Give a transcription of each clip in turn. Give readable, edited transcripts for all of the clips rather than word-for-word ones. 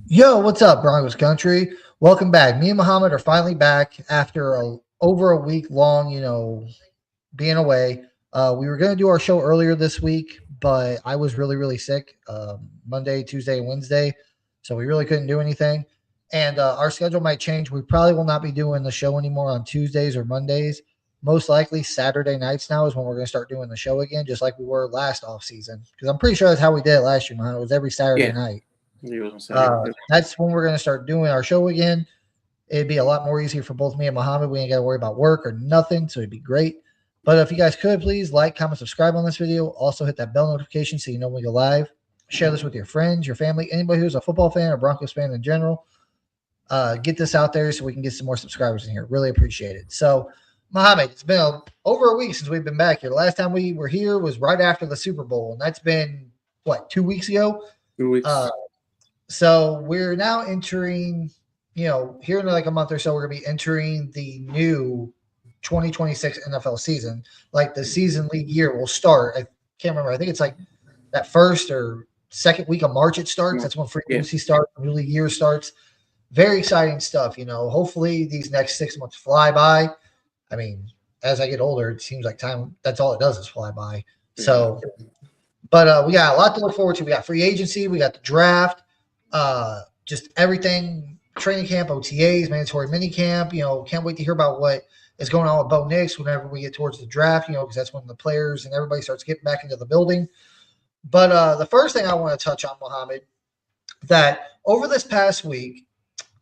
Yo, what's up, Broncos country? Welcome back. Me and Muhammad are finally back after over a week long, being away. We were going to do our show earlier this week, but I was really, really sick Monday, Tuesday, and Wednesday. So we really couldn't do anything. And our schedule might change. We probably will not be doing the show anymore on Tuesdays or Mondays. Most likely Saturday nights now is when we're going to start doing the show again, just like we were last off season. Because I'm pretty sure that's how we did it last year, man. It was every Saturday Yeah, night. he was on Saturday. Yep. That's when we're going to start doing our show again. It'd be a lot more easier for both me and Muhammad. We ain't got to worry about work or nothing, so it'd be great. But if you guys could, please like, comment, subscribe on this video. Also hit that bell notification so you know when we go live. Share this with your friends, your family, anybody who's a football fan or Broncos fan in general. Get this out there so we can get some more subscribers in here. Really appreciate it. So, Muhammad, it's been over a week since we've been back here. The last time we were here was right after the Super Bowl, and that's been, what, 2 weeks ago? 2 weeks. Uh, so we're now entering, here in like a month or so, we're going to be entering the new 2026 NFL season. Like the season league year will start. I can't remember. I think it's like that first or second week of March it starts. That's when free Yeah, agency starts, new league year starts. Very exciting stuff. Hopefully these next 6 months fly by. I mean, as I get older, it seems like time, that's all it does is fly by. yeah. So, but we got a lot to look forward to. We got free agency, we got the draft, just everything, training camp, OTAs, mandatory mini camp. Can't wait to hear about what is going on with Bo Nix whenever we get towards the draft, because that's when the players and everybody starts getting back into the building. But the first thing I want to touch on, Mohammed, that over this past week,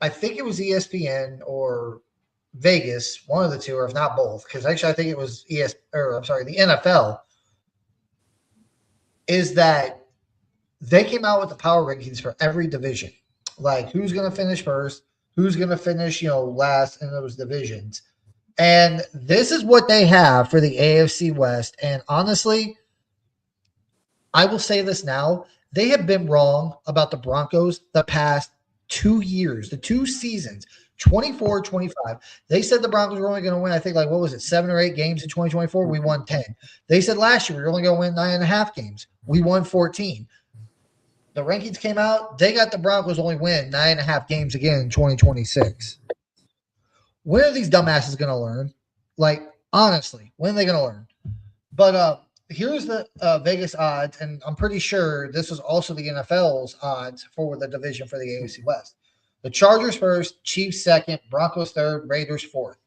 I think it was ESPN or Vegas, one of the two, or if not both, because actually I think it was the NFL, is that they came out with the power rankings for every division, like who's going to finish first, who's going to finish, last in those divisions. And this is what they have for the AFC West. And honestly, I will say this now. They have been wrong about the Broncos the past 2 years, the 2 seasons, 24, 25. They said the Broncos were only going to win, I think, like, what was it, 7 or 8 games in 2024? We won 10. They said last year we were only going to win 9.5 games. We won 14. The rankings came out. They got the Broncos only win 9.5 games again in 2026. When are these dumbasses going to learn? Like, honestly, when are they going to learn? But here's the Vegas odds, and I'm pretty sure this was also the NFL's odds for the division for the AFC West. The Chargers first, Chiefs second, Broncos third, Raiders fourth.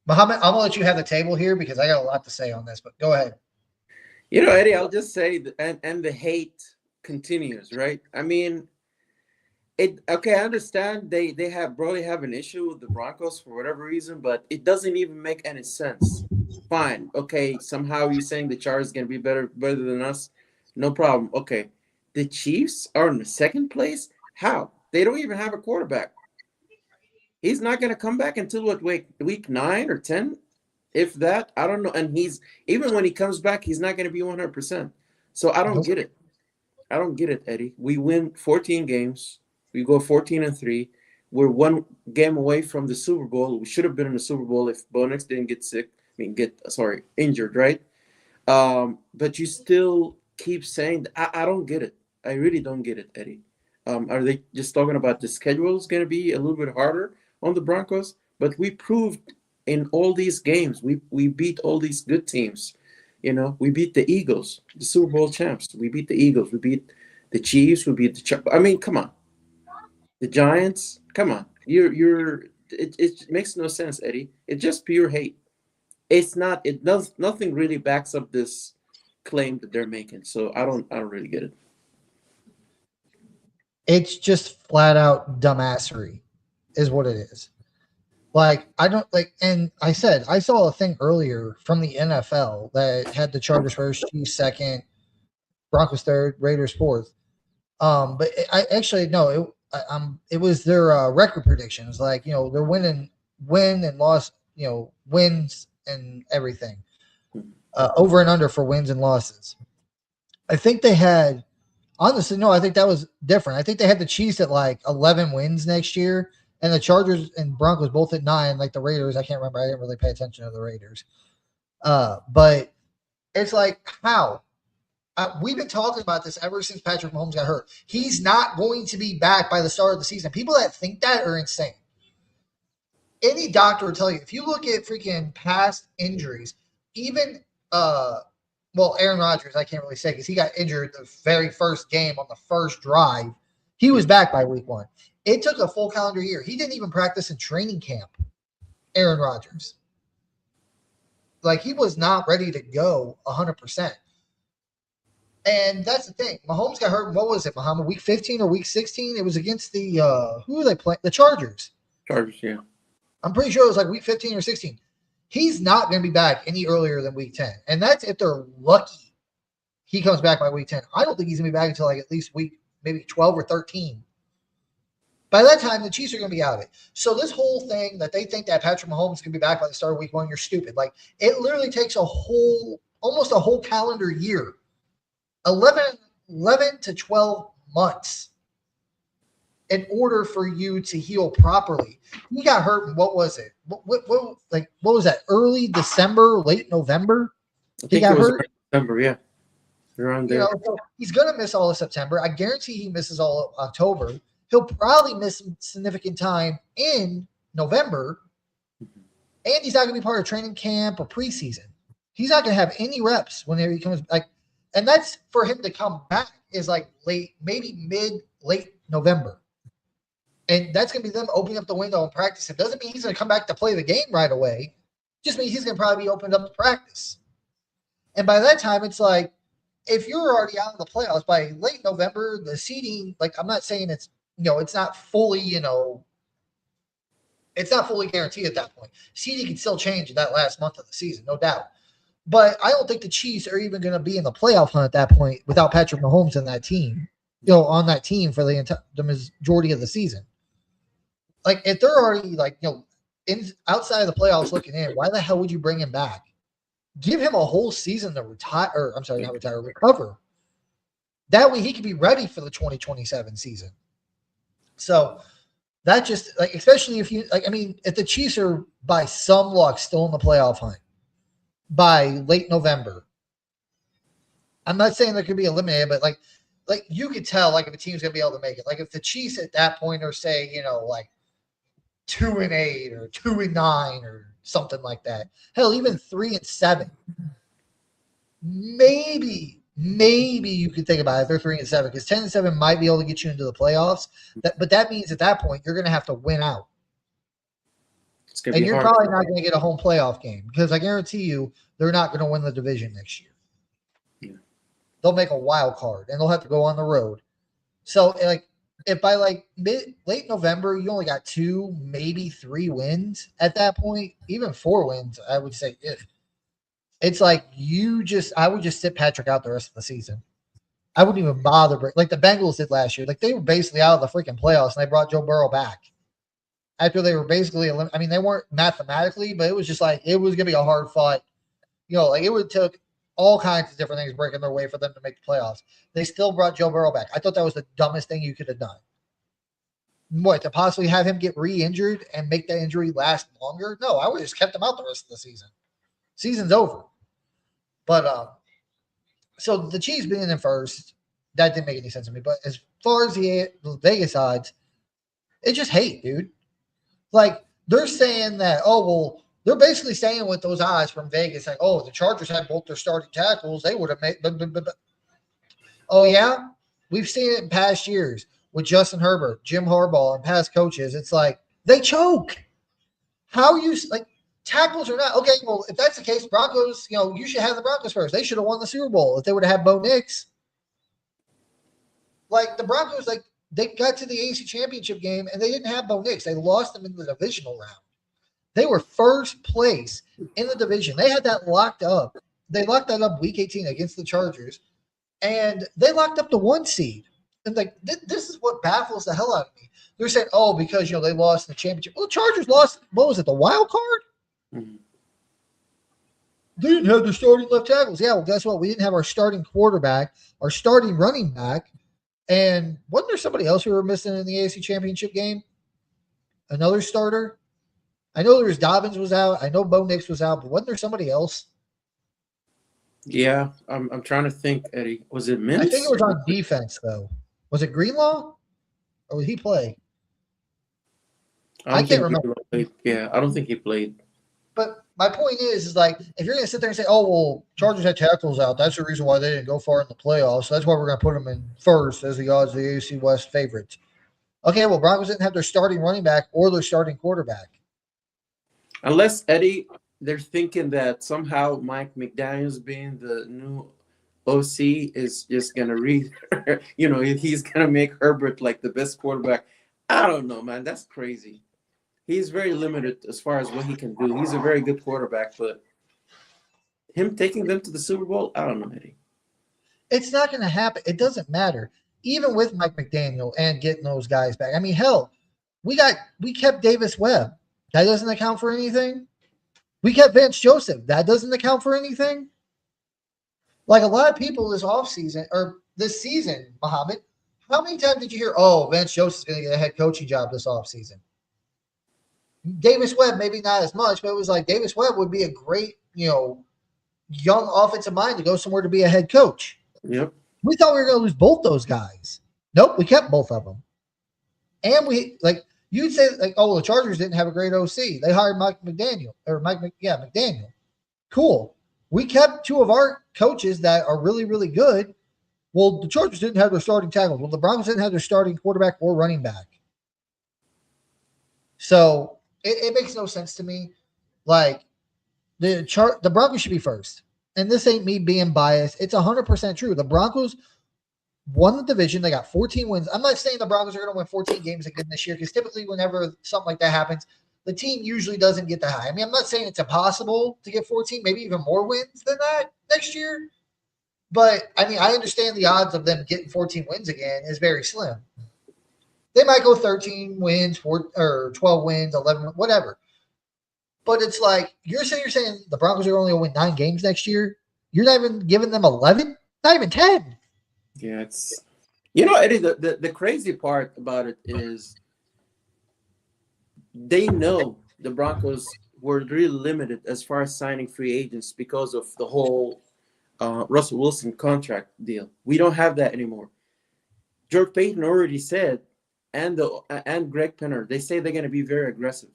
Muhammad, I'm gonna let you have the table here because I got a lot to say on this. But go ahead. Eddie, I'll just say, and the hate continues, right? I mean, it. Okay, I understand they have probably have an issue with the Broncos for whatever reason, but it doesn't even make any sense. Fine, okay. Somehow you're saying the Chargers gonna be better than us. No problem. Okay, the Chiefs are in the second place. How? They don't even have a quarterback. He's not going to come back until what, week 9 or 10, if that. I don't know. And he's even when he comes back, he's not going to be 100%. So I don't Nope. get it. I don't get it, Eddie. We win 14 games. We go 14-3. We're one game away from the Super Bowl. We should have been in the Super Bowl if Bo Nix didn't get sick. I mean, injured, right? But you still keep saying I don't get it. I really don't get it, Eddie. Are they just talking about the schedule is going to be a little bit harder on the Broncos? But we proved in all these games, we beat all these good teams. We beat the Eagles, the Super Bowl champs. We beat the Eagles. We beat the Chiefs. We beat I mean, come on, the Giants. Come on, it makes no sense, Eddie. It's just pure hate. It's not. It does nothing really backs up this claim that they're making. So I don't really get it. It's just flat out dumbassery, is what it is. Like, I don't like, and I said I saw a thing earlier from the NFL that had the Chargers first, Chiefs second, Broncos third, Raiders fourth. But I actually no, it was their record predictions. Like, they're win and loss, wins and everything. Over and under for wins and losses. I think they had, honestly, no, I think that was different. I think they had the Chiefs at like 11 wins next year, and the Chargers and Broncos both at 9. Like the Raiders, I can't remember. I didn't really pay attention to the Raiders. But it's like, how? We've been talking about this ever since Patrick Mahomes got hurt. He's not going to be back by the start of the season. People that think that are insane. Any doctor will tell you, if you look at freaking past injuries, even Aaron Rodgers, I can't really say because he got injured the very first game on the first drive. He was back by week 1. It took a full calendar year. He didn't even practice in training camp. Aaron Rodgers. Like, he was not ready to go 100%. And that's the thing. Mahomes got hurt. What was it, Muhammad? Week 15 or week 16? It was against the who were they playing? The Chargers. Chargers, yeah. I'm pretty sure it was like week 15 or 16. He's not going to be back any earlier than week 10. And that's if they're lucky he comes back by week 10. I don't think he's going to be back until like at least week maybe 12 or 13. By that time, the Chiefs are going to be out of it. So this whole thing that they think that Patrick Mahomes is going to be back by the start of week 1, you're stupid. Like, it literally takes almost a whole calendar year. 11 to 12 months in order for you to heal properly. He got hurt in, what was it? What was that? Early December, late November? He got hurt? December, yeah. Around there. So he's going to miss all of September. I guarantee he misses all of October. He'll probably miss some significant time in November. And he's not going to be part of training camp or preseason. He's not going to have any reps when he comes back. And that's for him to come back is like late November. And that's going to be them opening up the window and practice. It doesn't mean he's going to come back to play the game right away. It just means he's going to probably be opened up to practice. And by that time, it's like, if you're already out of the playoffs by late November, the seeding, like, I'm not saying it's, it's not fully, it's not fully guaranteed at that point. Seeding can still change in that last month of the season, no doubt. But I don't think the Chiefs are even going to be in the playoff hunt at that point without Patrick Mahomes in that team, on that team for the majority of the season. Like, if they're already outside of the playoffs looking in, why the hell would you bring him back? Give him a whole season to recover. That way he can be ready for the 2027 season. So that just especially if if the Chiefs are by some luck still in the playoff hunt by late November, I'm not saying they could be eliminated, but like you could tell if a team's gonna be able to make it. Like, if the Chiefs at that point are, say, 2-8 or 2-9 or something like that. Hell, even 3-7. Maybe you could think about it if they're 3-7, because 10-7 might be able to get you into the playoffs. But that means at that point you're going to have to win out, and you're probably not going to get a home playoff game, because I guarantee you they're not going to win the division next year. Yeah. They'll make a wild card, and they'll have to go on the road. So if by late November you only got 2, maybe 3 wins at that point, even 4 wins, I would say it's like I would just sit Patrick out the rest of the season. I wouldn't even bother, like the Bengals did last year. Like, they were basically out of the freaking playoffs, and they brought Joe Burrow back after they were basically they weren't mathematically, but it was just it was gonna be a hard fought. It would take all kinds of different things breaking their way for them to make the playoffs. They still brought Joe Burrow back. I thought that was the dumbest thing you could have done. What, to possibly have him get re-injured and make that injury last longer? No, I would have just kept him out the rest of the season. Season's over. But so the Chiefs being in first, that didn't make any sense to me. But as far as the Vegas odds, it's just hate, dude. Like, they're saying that, they're basically saying with those odds from Vegas, the Chargers had both their starting tackles, they would have made. Oh, yeah? We've seen it in past years with Justin Herbert, Jim Harbaugh, and past coaches. It's like, they choke. How you tackles or not? Okay, well, if that's the case, Broncos, you should have the Broncos first. They should have won the Super Bowl if they would have had Bo Nix. Like, the Broncos, they got to the AFC Championship game, and they didn't have Bo Nix. They lost them in the divisional round. They were first place in the division. They had that locked up. They locked that up week 18 against the Chargers, and they locked up the 1 seed. And this is what baffles the hell out of me. They're saying, because they lost the championship. Well, the Chargers lost. What was it? The wild card? Mm-hmm. They didn't have their starting left tackles. Yeah, well, guess what? We didn't have our starting quarterback, our starting running back, and wasn't there somebody else we were missing in the AFC Championship game? Another starter. I know there was Dobbins was out. I know Bo Nix was out, but wasn't there somebody else? Yeah, I'm trying to think, Eddie. Was it I think it Mims? was on defense though. Was it Greenlaw or did he play? I I don't can't think he remember. played. Yeah, I don't think he played. But my point is like if you're going to sit there and say, "Oh well, Chargers had tackles out," that's the reason why they didn't go far in the playoffs. So that's why we're going to put them in first as the odds of the AFC West favorites. Okay, well, Broncos didn't have their starting running back or their starting quarterback. Unless Eddie, they're thinking that somehow Mike McDaniel's being the new OC is just gonna read, he's gonna make Herbert like the best quarterback. I don't know, man. That's crazy. He's very limited as far as what he can do. He's a very good quarterback, but him taking them to the Super Bowl, I don't know, Eddie. It's not going to happen. It doesn't matter. Even with Mike McDaniel and getting those guys back. I mean, hell, we kept Davis Webb. That doesn't account for anything. We kept Vance Joseph. That doesn't account for anything. Like a lot of people this offseason or this season, Muhammad, how many times did you hear, oh, Vance Joseph's going to get a head coaching job this offseason? Davis Webb, maybe not as much, but it was like Davis Webb would be a great, young offensive mind to go somewhere to be a head coach. Yep. We thought we were going to lose both those guys. Nope, we kept both of them. And you'd say oh, the Chargers didn't have a great OC. They hired McDaniel. Cool. We kept two of our coaches that are really, really good. Well, the Chargers didn't have their starting tackles. Well, the Broncos didn't have their starting quarterback or running back. So it makes no sense to me. Like the Broncos should be first. And this ain't me being biased. It's 100% true. The Broncos won the division. They got 14 wins. I'm not saying the Broncos are going to win 14 games again this year because typically whenever something like that happens, the team usually doesn't get the high. I mean, I'm not saying it's impossible to get 14, maybe even more wins than that next year. But, I mean, I understand the odds of them getting 14 wins again is very slim. They might go 13 wins, or 12 wins, 11, whatever. But it's like you're saying the Broncos are only going to win 9 games next year. You're not even giving them 11, not even 10. Yeah, Eddie, the crazy part about it is they know the Broncos were really limited as far as signing free agents because of the whole Russell Wilson contract deal. We don't have that anymore. George Payton already said, and Greg Penner, they say they're going to be very aggressive.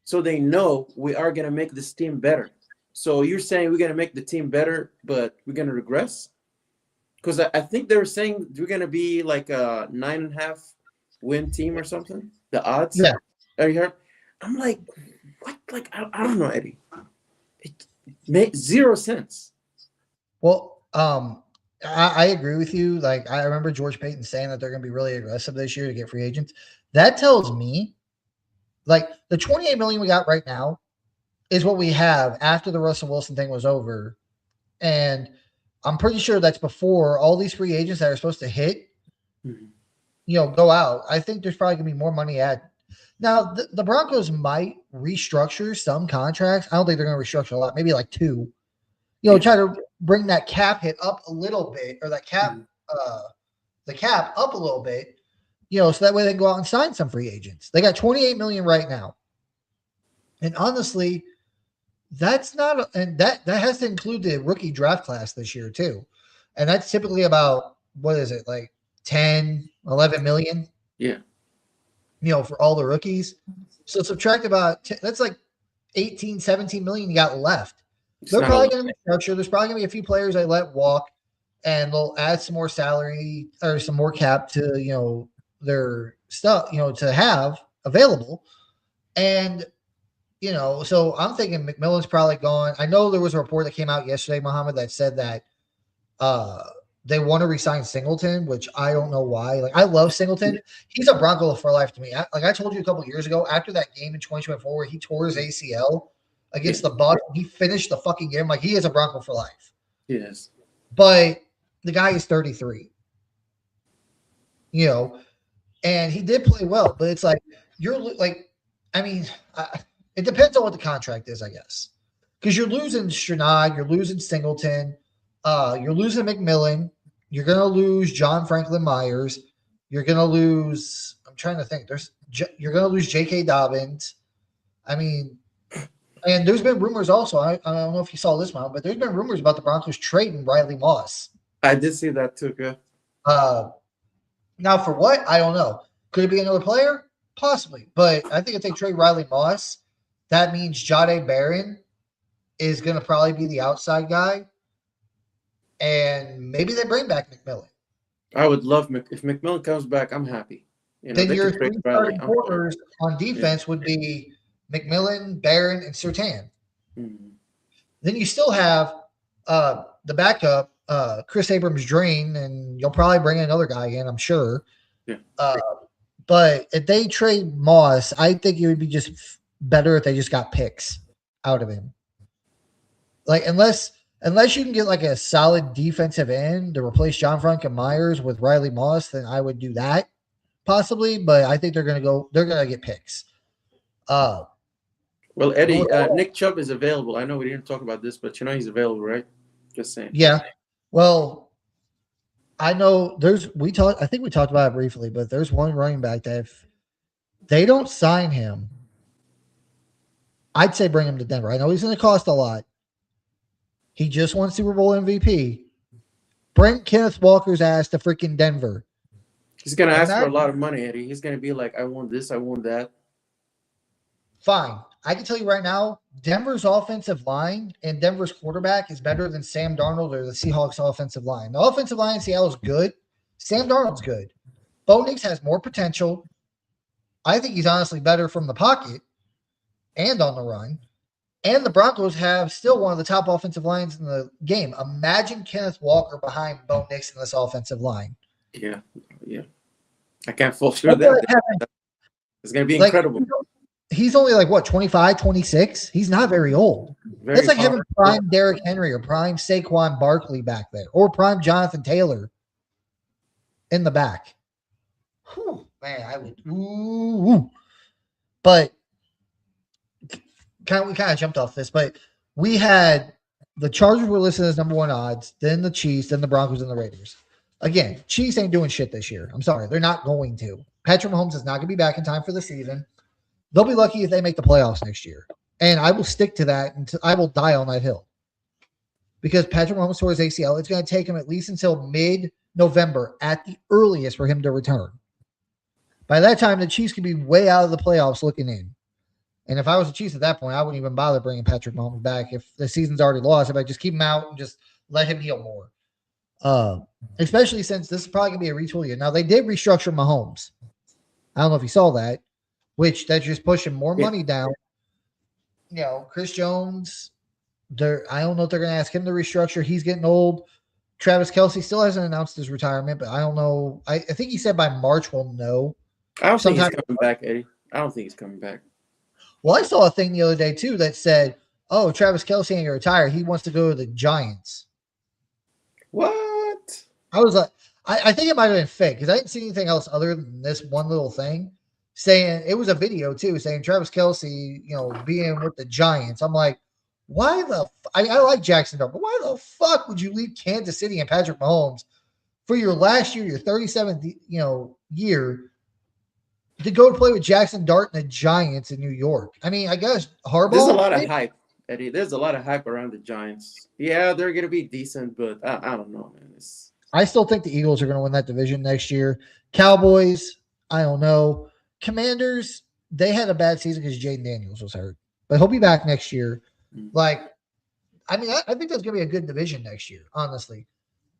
So they know we are going to make this team better. So you're saying we're going to make the team better, but we're going to regress? Because I think they were saying we're going to be like a 9.5 win team or something. The odds. Yeah. Are you heard? I'm like, what? Like, I don't know, Eddie. It makes zero sense. Well, I agree with you. Like, I remember George Payton saying that they're going to be really aggressive this year to get free agents. That tells me, like, the $28 million we got right now is what we have after the Russell Wilson thing was over, and I'm pretty sure that's before all these free agents that are supposed to hit, go out. I think there's probably going to be more money at. Now, the Broncos might restructure some contracts. I don't think they're going to restructure a lot, maybe like 2. Try to bring that cap hit up a little bit, or that cap, the cap up a little bit, so that way they can go out and sign some free agents. They got $28 million right now, and honestly, that's not, and that has to include the rookie draft class this year too, and that's typically about what is it, like 10, 11 million? Yeah. For all the rookies. So subtract about that's like 18, 17 million you got left. They're probably going to be structured. There's probably going to be a few players they let walk, and they'll add some more salary or some more cap to their stuff to have available. And so I'm thinking McMillan's probably gone. I know there was a report that came out yesterday, Muhammad, that said that they want to resign Singleton, which I don't know why. Like, I love Singleton. He's a Bronco for life to me. I told you a couple of years ago, after that game in 2024 where he tore his ACL against the Bucs, he finished the fucking game. Like, he is a Bronco for life. Yes. But the guy is 33. And he did play well. But it's like, you're like, I mean, it depends on what the contract is, I guess. Because you're losing Stranad, you're losing Singleton, you're losing McMillan, you're going to lose John Franklin Myers, you're going to lose, I'm trying to think, you're going to lose J.K. Dobbins. I mean, And there's been rumors also. I don't know if you saw this one, but there's been rumors about the Broncos trading Riley Moss. I did see that too. Yeah. Now for what? I don't know. Could it be another player? Possibly. But I think if they trade Riley Moss, that means Jahdae Barron is going to probably be the outside guy. And maybe they bring back McMillan. I would love if McMillan comes back. I'm happy. Then your three starting corners on defense would be McMillan, Barron, and Surtain. Mm-hmm. Then you still have the backup, Chris Abrams-Drain, and you'll probably bring another guy in, I'm sure. Yeah. But if they trade Moss, I think it would be just better if they just got picks out of him. Like unless you can get like a solid defensive end to replace John Franklin Myers with Riley Moss, then I would do that possibly. But I think they're gonna get picks. Well, Eddie, Nick Chubb is available. I know we didn't talk about this, but you know he's available, right? Just saying. Yeah. Well, I know I think we talked about it briefly, but there's one running back that if they don't sign him, I'd say bring him to Denver. I know he's going to cost a lot. He just won Super Bowl MVP. Bring Kenneth Walker's ass to freaking Denver. He's going to ask for a lot of money, Eddie. He's going to be like, I want this, I want that. Fine. I can tell you right now, Denver's offensive line and Denver's quarterback is better than Sam Darnold or the Seahawks offensive line. The offensive line in Seattle is good. Sam Darnold's good. Bo Nix has more potential. I think he's honestly better from the pocket and on the run. And the Broncos have still one of the top offensive lines in the game. Imagine Kenneth Walker behind Bo Nix in this offensive line. Yeah. I can't fall through that. It's going to be incredible. He's only like, what, 25, 26? He's not very old. It's like having prime Derrick Henry or prime Saquon Barkley back there or prime Jonathan Taylor in the back. Whew, man, I would. Ooh. But we kind of jumped off this, but we had the Chargers were listed as number one odds, then the Chiefs, then the Broncos, and the Raiders. Again, Chiefs ain't doing shit this year. I'm sorry. They're not going to. Patrick Mahomes is not going to be back in time for the season. They'll be lucky if they make the playoffs next year. And I will stick to that until I will die on that hill. Because Patrick Mahomes tore his ACL. It's going to take him at least until mid-November at the earliest for him to return. By that time, the Chiefs could be way out of the playoffs looking in. And if I was the Chiefs at that point, I wouldn't even bother bringing Patrick Mahomes back. If the season's already lost, if I just keep him out and just let him heal more. Especially since this is probably going to be a retool year. Now, they did restructure Mahomes. I don't know if you saw that. Which that's just pushing more money down. You know, Chris Jones, I don't know if they're going to ask him to restructure. He's getting old. Travis Kelce still hasn't announced his retirement, but I don't know. I think he said by March we'll know. I don't think he's coming back, Eddie. I don't think he's coming back. Well, I saw a thing the other day, too, that said, oh, Travis Kelce ain't going to retire. He wants to go to the Giants. What? I was like, I think it might have been fake because I didn't see anything else other than this one little thing. Saying it was a video too, saying Travis Kelce, being with the Giants. I'm like, why the? I like Jackson Dart, but why the fuck would you leave Kansas City and Patrick Mahomes for your last year, your 37th, year, to go play with Jackson Dart and the Giants in New York? I mean, I guess Harbaugh. There's a lot of hype, Eddie. There's a lot of hype around the Giants. Yeah, they're gonna be decent, but I don't know, man. I still think the Eagles are going to win that division next year. Cowboys, I don't know. Commanders, they had a bad season because Jaden Daniels was hurt, but he'll be back next year. I think that's going to be a good division next year, honestly.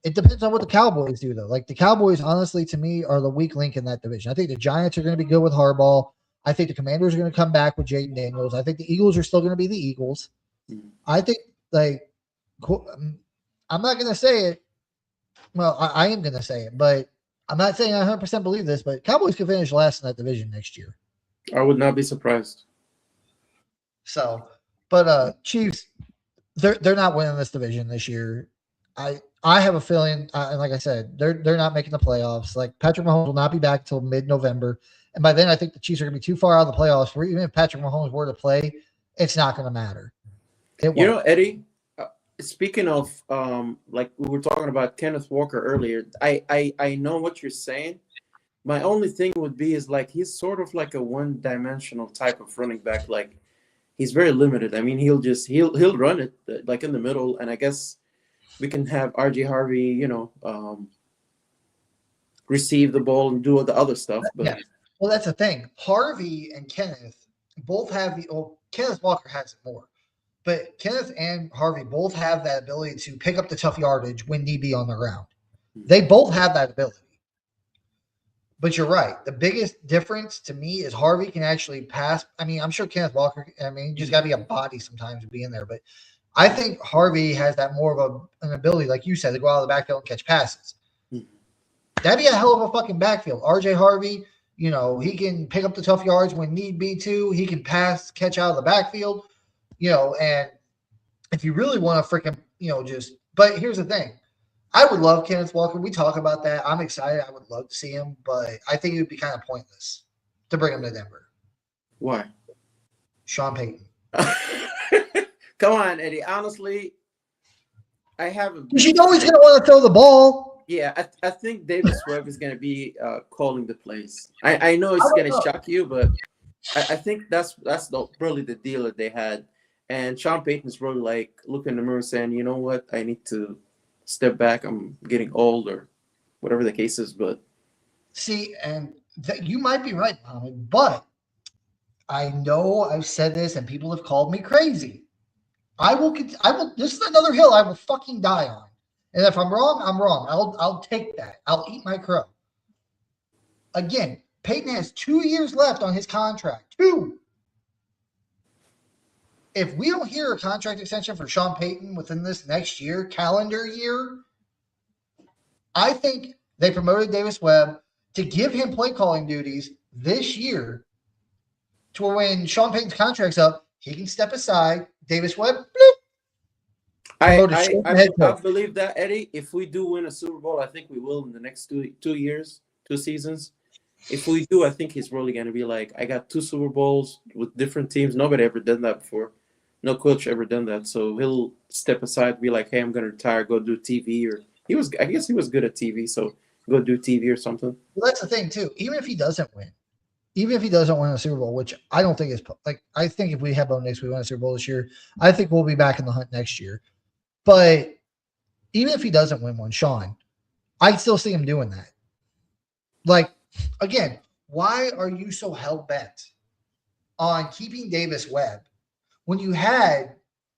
It depends on what the Cowboys do, though. Like, the Cowboys, honestly, to me, are the weak link in that division. I think the Giants are going to be good with Harbaugh. I think the Commanders are going to come back with Jaden Daniels. I think the Eagles are still going to be the Eagles. I think, I'm not going to say it. Well, I am going to say it, but I'm not saying I 100% believe this, but Cowboys could finish last in that division next year. I would not be surprised. So, but Chiefs, they're not winning this division this year. I have a feeling, and like I said, they're not making the playoffs. Like, Patrick Mahomes will not be back until mid-November, and by then I think the Chiefs are going to be too far out of the playoffs. Where even if Patrick Mahomes were to play, it's not going to matter. Eddie. Speaking of, like we were talking about Kenneth Walker earlier, I know what you're saying. My only thing would be is like he's sort of like a one-dimensional type of running back. Like he's very limited. I mean, he'll run it like in the middle, and I guess we can have RJ Harvey, receive the ball and do all the other stuff. Yeah. But Well, that's the thing. Harvey and Kenneth both have the. Well, Kenneth Walker has it more, but Kenneth and Harvey both have that ability to pick up the tough yardage when need be on the ground. They both have that ability. But you're right. The biggest difference to me is Harvey can actually pass. I mean, I'm sure Kenneth Walker. I mean, you just got to be a body sometimes to be in there. But I think Harvey has that more of an ability, like you said, to go out of the backfield and catch passes. That'd be a hell of a fucking backfield. RJ Harvey, he can pick up the tough yards when need be too. He can catch out of the backfield, and if you really want to freaking, but here's the thing. I would love Kenneth Walker. We talk about that. I'm excited. I would love to see him, but I think it would be kind of pointless to bring him to Denver. Why? Sean Payton. Come on, Eddie. Honestly, I have. He's going to want to throw the ball. Yeah, I think Davis Webb is going to be calling the plays. I know it's going to shock you, but I think that's really the deal that they had. And Sean Payton's really like looking in the mirror saying, you know what, I need to step back. I'm getting old or whatever the case is. But see, and you might be right, Mohammed, but I know I've said this and people have called me crazy. I will, this is another hill I will fucking die on. And if I'm wrong, I'm wrong. I'll take that. I'll eat my crow. Again, Peyton has 2 years left on his contract. 2. If we don't hear a contract extension for Sean Payton within this next year, calendar year, I think they promoted Davis Webb to give him play calling duties this year to where when Sean Payton's contract's up, he can step aside. Davis Webb, bloop. I believe that, Eddie. If we do win a Super Bowl, I think we will in the next 2 years, 2 seasons. If we do, I think he's really going to be like, I got 2 Super Bowls with different teams. Nobody ever done that before. No coach ever done that. So he'll step aside, be like, hey, I'm going to retire, go do TV. Or I guess he was good at TV, so go do TV or something. Well, that's the thing, too. Even if he doesn't win a Super Bowl, which I don't think is like, I think if we have Bo Nix, we win a Super Bowl this year, I think we'll be back in the hunt next year. But even if he doesn't win one, Sean, I still see him doing that. Like, again, why are you so hell-bent on keeping Davis Webb when you had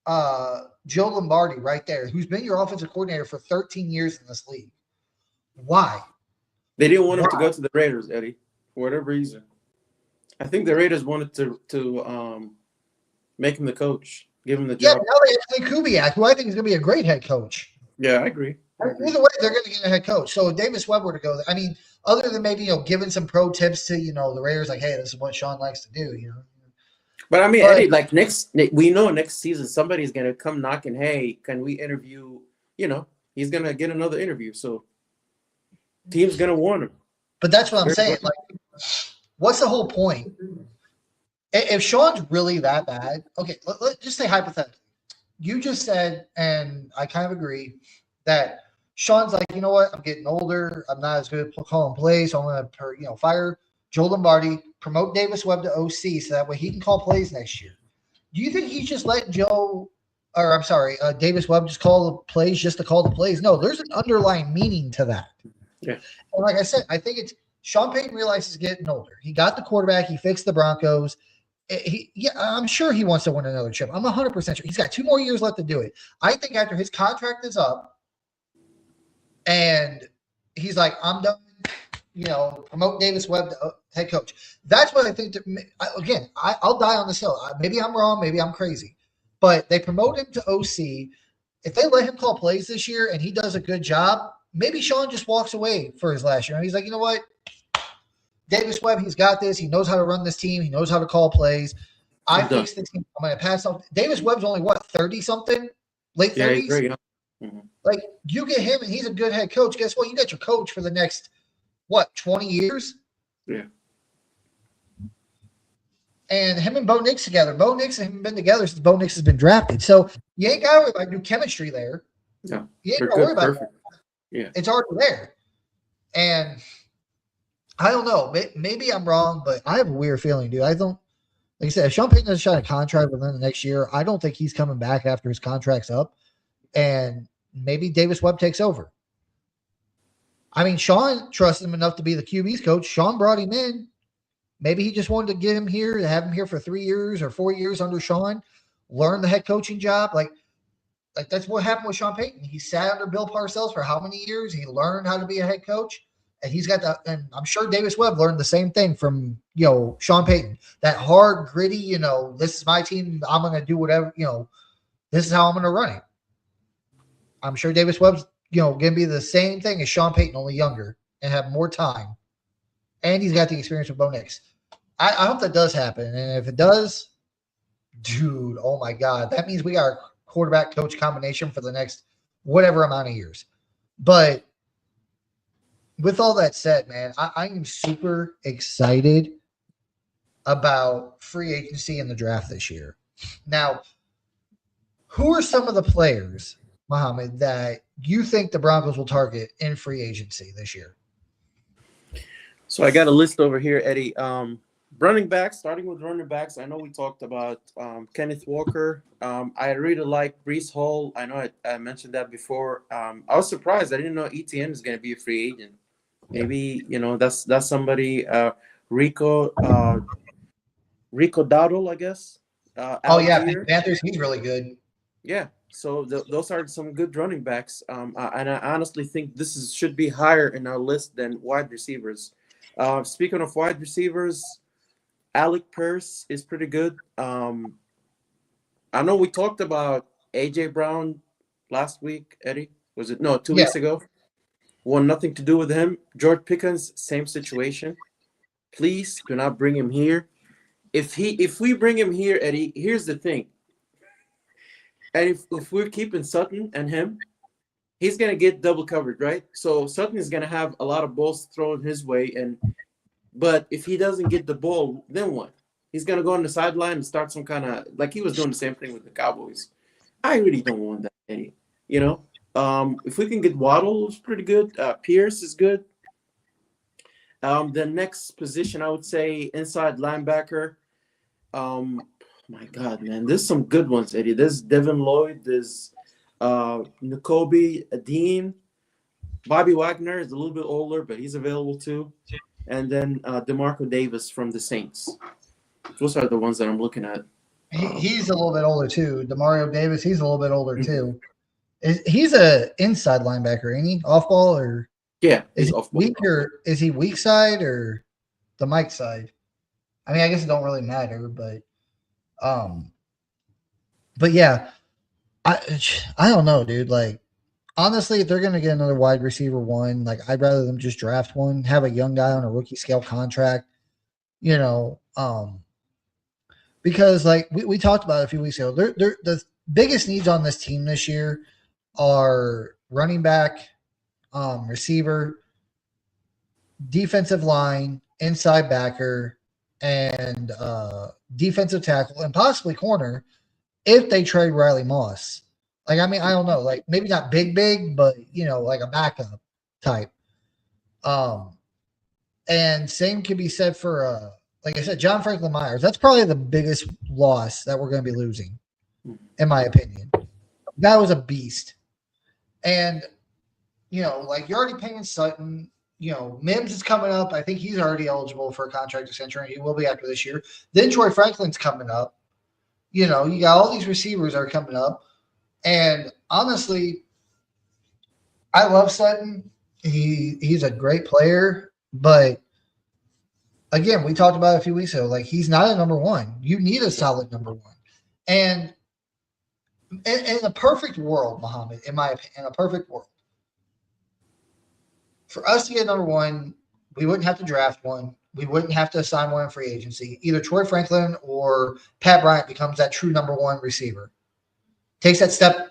Joe Lombardi right there, who's been your offensive coordinator for 13 years in this league? Why? They didn't want him to go to the Raiders, Eddie, for whatever reason. I think the Raiders wanted to make him the coach, give him the job. Yeah, now they have Kubiak, who I think is going to be a great head coach. Yeah, I agree. Either way, they're going to get a head coach. So if Davis Webb were to go there, I mean, other than maybe giving some pro tips to the Raiders, like, hey, this is what Sean likes to do, But I mean, Eddie, like we know next season somebody's going to come knocking. Hey, can we interview? He's going to get another interview. So team's going to want him. But that's what I'm saying. Like, what's the whole point? If Sean's really that bad, okay, let's just say hypothetically. You just said, and I kind of agree, that Sean's like, you know what? I'm getting older. I'm not as good at calling plays, so I'm going to, fire Joe Lombardi, promote Davis Webb to OC so that way he can call plays next year. Do you think he's just letting Davis Webb just call the plays just to call the plays? No, there's an underlying meaning to that. Yeah. And like I said, I think it's Sean Payton realizes he's getting older. He got the quarterback. He fixed the Broncos. I'm sure he wants to win another chip. I'm 100% sure. He's got 2 more years left to do it. I think after his contract is up and he's like, I'm done, promote Davis Webb to head coach. That's what I think. Again, I'll die on this hill. Maybe I'm wrong. Maybe I'm crazy. But they promote him to OC. If they let him call plays this year and he does a good job, maybe Sean just walks away for his last year. And he's like, you know what? Davis Webb, he's got this. He knows how to run this team. He knows how to call plays. I fixed the team. I'm going to pass off. Davis Webb's only, 30-something? Late 30s? Yeah, he's great. Mm-hmm. Like, you get him, and he's a good head coach. Guess what? You got your coach for the next, 20 years? Yeah. And him and Bo Nix together. Bo Nix and him have been together since Bo Nix has been drafted. So you ain't got to worry about new chemistry there. Yeah. You ain't got to worry about that. Yeah. It's already there. And I don't know. Maybe I'm wrong, but I have a weird feeling, dude. I don't Like I said, if Sean Payton doesn't sign a contract within the next year, I don't think he's coming back after his contract's up. And maybe Davis Webb takes over. I mean, Sean trusted him enough to be the QB's coach. Sean brought him in. Maybe he just wanted to get him here, to have him here for 3 years or 4 years under Sean, learn the head coaching job. Like that's what happened with Sean Payton. He sat under Bill Parcells for how many years? He learned how to be a head coach. And he's got that, and I'm sure Davis Webb learned the same thing from Sean Payton. That hard, gritty, this is my team. I'm gonna do whatever, this is how I'm gonna run it. I'm sure Davis Webb's gonna be the same thing as Sean Payton, only younger and have more time. And he's got the experience with Bo Nix. I hope that does happen. And if it does, dude, oh my God, that means we got a quarterback coach combination for the next whatever amount of years. But with all that said, man, I am super excited about free agency and the draft this year. Now, who are some of the players, Mohamed, that you think the Broncos will target in free agency this year? So I got a list over here, Eddie. Running backs, starting with running backs, I know we talked about Kenneth Walker. I really like Breece Hall. I know I mentioned that before. I was surprised. I didn't know ETN is going to be a free agent. Maybe, that's somebody, Rico Dowdle, I guess. Panthers, he's really good. Yeah, so those are some good running backs. And I honestly think this should be higher in our list than wide receivers. Speaking of wide receivers, Alec Pierce is pretty good. I know we talked about A.J. Brown last week, Eddie. Was it? No, 2 weeks ago. Nothing to do with him. George Pickens, same situation. Please do not bring him here. If we bring him here, Eddie, here's the thing. And if we're keeping Sutton and him, he's going to get double covered, right? So Sutton is going to have a lot of balls thrown his way. But if he doesn't get the ball, then what? He's going to go on the sideline and start some kind of, like he was doing the same thing with the Cowboys. I really don't want that, Eddie. If we can get Waddle, it's pretty good. Pierce is good. The next position, I would say inside linebacker. My God, man, there's some good ones, Eddie. There's Devin Lloyd. There's Nakobe Dean. Bobby Wagner is a little bit older, but he's available too. And then DeMarco Davis from the Saints. Those are the ones that I'm looking at. He's a little bit older too. DeMario Davis, he's a little bit older too. He's a inside linebacker, ain't he? Off ball or is he off ball. Weak or is he weak side or the Mike side? I mean, I guess it don't really matter, but yeah, I don't know, dude. Like, honestly, if they're gonna get another wide receiver one, like I'd rather them just draft one, have a young guy on a rookie scale contract, because like we talked about a few weeks ago, the biggest needs on this team this year are running back, receiver, defensive line, inside backer, and defensive tackle, and possibly corner if they trade Riley Moss. Like, I mean, I don't know, like maybe not big, but like a backup type. And same can be said for like I said, John Franklin Myers. That's probably the biggest loss that we're going to be losing, in my opinion. That was a beast. And, like you're already paying Sutton. Mims is coming up. I think he's already eligible for a contract extension. He will be after this year. Then Troy Franklin's coming up. You got all these receivers that are coming up. And honestly, I love Sutton. He's a great player. But again, we talked about it a few weeks ago. Like, he's not a number one. You need a solid number one. And in a perfect world, Mohamed, in my opinion, in a perfect world, for us to get number one, we wouldn't have to draft one. We wouldn't have to assign one in free agency. Either Troy Franklin or Pat Bryant becomes that true number one receiver. Takes that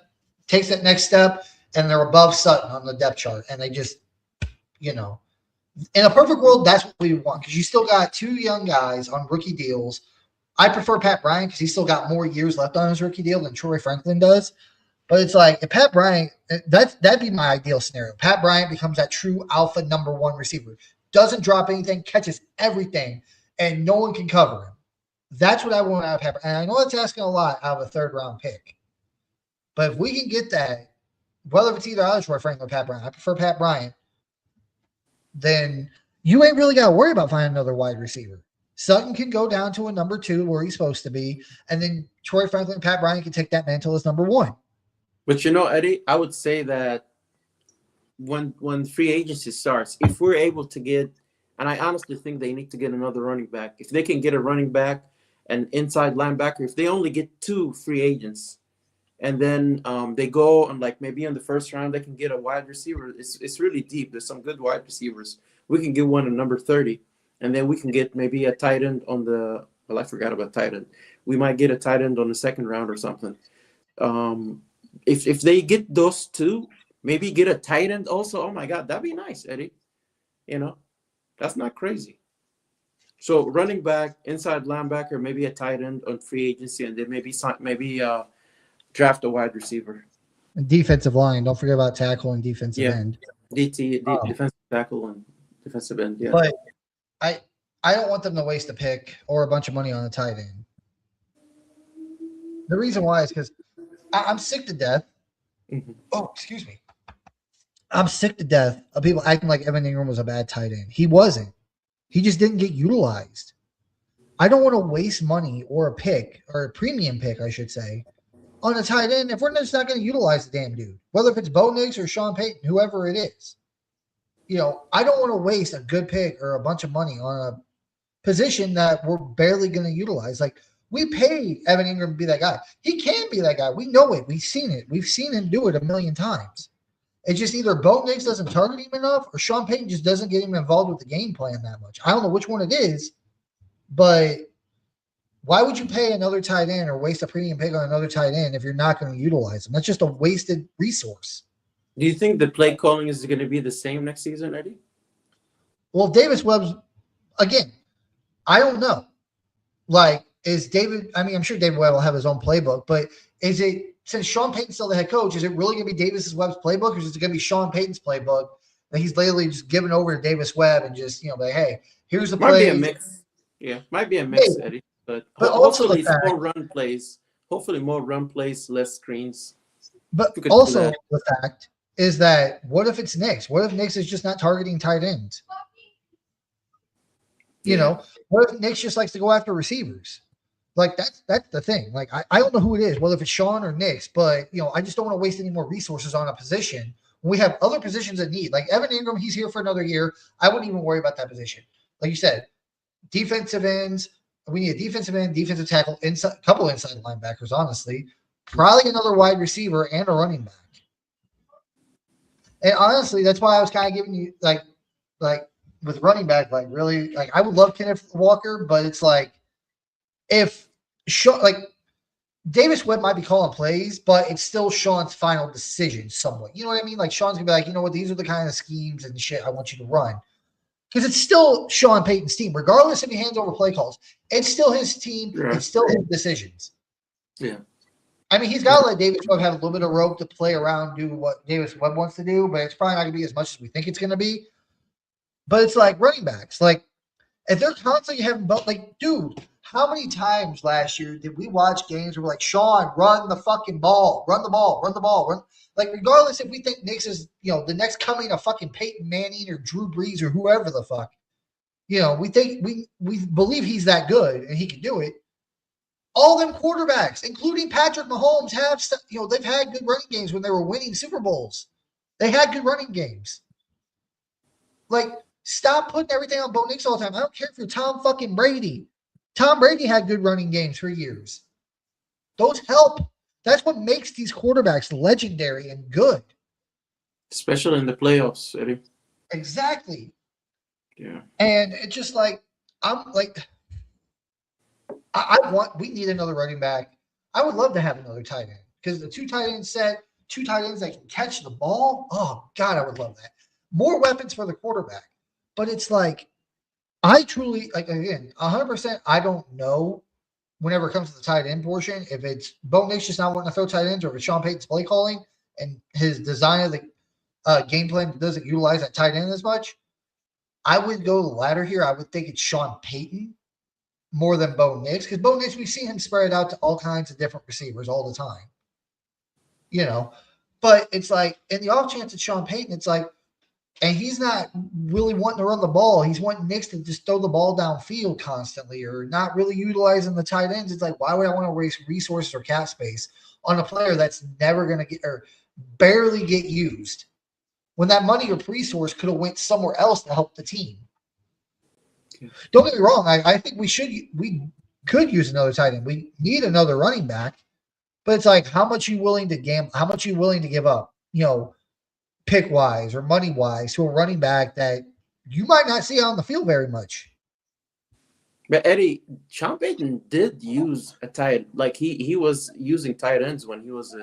next step, and they're above Sutton on the depth chart. And they just, in a perfect world, that's what we want, because you still got two young guys on rookie deals. I prefer Pat Bryant because he's still got more years left on his rookie deal than Troy Franklin does. But it's like, if Pat Bryant, that'd be my ideal scenario. Pat Bryant becomes that true alpha number one receiver. Doesn't drop anything, catches everything, and no one can cover him. That's what I want out of Pat. And I know it's asking a lot out of a 3rd-round pick. But if we can get that, whether it's either out of Troy Franklin or Pat Bryant, I prefer Pat Bryant, then you ain't really got to worry about finding another wide receiver. Sutton can go down to a number 2 where he's supposed to be, and then Troy Franklin and Pat Bryant can take that mantle as number 1. But Eddie, I would say that when free agency starts, if we're able to get, and I honestly think they need to get another running back. If they can get a running back, an inside linebacker, if they only get 2 free agents, and then they go and like maybe in the 1st round they can get a wide receiver. It's really deep. There's some good wide receivers. We can get one at number 30, and then we can get maybe a tight end on the. Well, I forgot about tight end. We might get a tight end on the 2nd round or something. If they get those 2, maybe get a tight end also. Oh my God, that'd be nice, Eddie. That's not crazy. So running back, inside linebacker, maybe a tight end on free agency, and then maybe draft a wide receiver. And defensive line. Don't forget about tackle and defensive end. Defensive tackle and defensive end. Yeah. But I don't want them to waste a pick or a bunch of money on a tight end. The reason why is because I'm sick to death. Mm-hmm. Oh, excuse me. I'm sick to death of people acting like Evan Ingram was a bad tight end. He wasn't. He just didn't get utilized. I don't want to waste money or a pick, or a premium pick, I should say, on a tight end if we're just not going to utilize the damn dude, whether if it's Bo Nix or Sean Payton, whoever it is. I don't want to waste a good pick or a bunch of money on a position that we're barely going to utilize. Like, we paid Evan Ingram to be that guy. He can be that guy. We know it. We've seen it. We've seen him do it a million times. It's just either Bo Nix doesn't target him enough or Sean Payton just doesn't get him involved with the game plan that much. I don't know which one it is, but why would you pay another tight end or waste a premium pick on another tight end if you're not going to utilize him? That's just a wasted resource. Do you think the play calling is going to be the same next season, Eddie? Well, Davis Webb's, again, I don't know. Like, is David, I'm sure David Webb will have his own playbook, but is it, since Sean Payton's still the head coach, is it really going to be Davis Webb's playbook, or is it going to be Sean Payton's playbook that he's literally just giving over to Davis Webb and just, like, hey, here's the play. Might be a mix. Yeah, might be a mix, maybe. Eddie. But hopefully more run plays. Hopefully more run plays, less screens. But also the fact is that what if it's Nix? What if Nix is just not targeting tight ends? What if Nix just likes to go after receivers? Like, that's the thing. Like, I don't know who it is, whether if it's Sean or Nix, but, I just don't want to waste any more resources on a position when we have other positions that need. Like, Evan Ingram, he's here for another year. I wouldn't even worry about that position. Like you said, defensive ends, we need a defensive end, defensive tackle, a couple inside linebackers, honestly. Probably another wide receiver and a running back. And honestly, that's why I was kind of giving you, like with running back, like, really, like, I would love Kenneth Walker, but it's like, if Sean, like, Davis Webb might be calling plays, but it's still Sean's final decision somewhat. You know what I mean? Like, Sean's going to be like, you know what, these are the kind of schemes and shit I want you to run. Because it's still Sean Payton's team. Regardless if he hands over play calls, it's still his team. Yeah. It's still his decisions. Yeah. He's got to let Davis Webb have a little bit of rope to play around, do what Davis Webb wants to do, but it's probably not going to be as much as we think it's going to be. But it's like running backs. Like, if they're constantly having, like, dude, how many times last year did we watch games where we're like, Sean, run the fucking ball, run the ball, run the ball, run. Like, regardless if we think Nix is, the next coming of fucking Peyton Manning or Drew Brees or whoever the fuck, we think we believe he's that good and he can do it. All them quarterbacks, including Patrick Mahomes, have, they've had good running games when they were winning Super Bowls. They had good running games. Like, stop putting everything on Bo Nix all the time. I don't care if you're Tom fucking Brady. Tom Brady had good running games for years. Those help. That's what makes these quarterbacks legendary and good. Especially in the playoffs, Eddie. Exactly. Yeah. And it's just like, I'm like, we need another running back. I would love to have another tight end because the two tight ends that can catch the ball. Oh, God, I would love that. More weapons for the quarterback. But it's like, I truly, like, again, 100%, I don't know whenever it comes to the tight end portion, if it's Bo Nix just not wanting to throw tight ends or if it's Sean Payton's play calling and his design of the game plan doesn't utilize that tight end as much. I would go the latter here. I would think it's Sean Payton more than Bo Nix, because Bo Nix, we've seen him spread out to all kinds of different receivers all the time. But it's like in the off chance it's Sean Payton, it's like, and he's not really wanting to run the ball. He's wanting Nix to just throw the ball downfield constantly or not really utilizing the tight ends. It's like, why would I want to waste resources or cap space on a player that's never going to get or barely get used when that money or resource could have went somewhere else to help the team? Don't get me wrong. I think we could use another tight end. We need another running back, but it's like, how much are you willing to gamble? How much are you willing to give up? Pick wise or money wise to a running back that you might not see on the field very much. But Eddie, Sean Payton did use a tight, like he was using tight ends when he was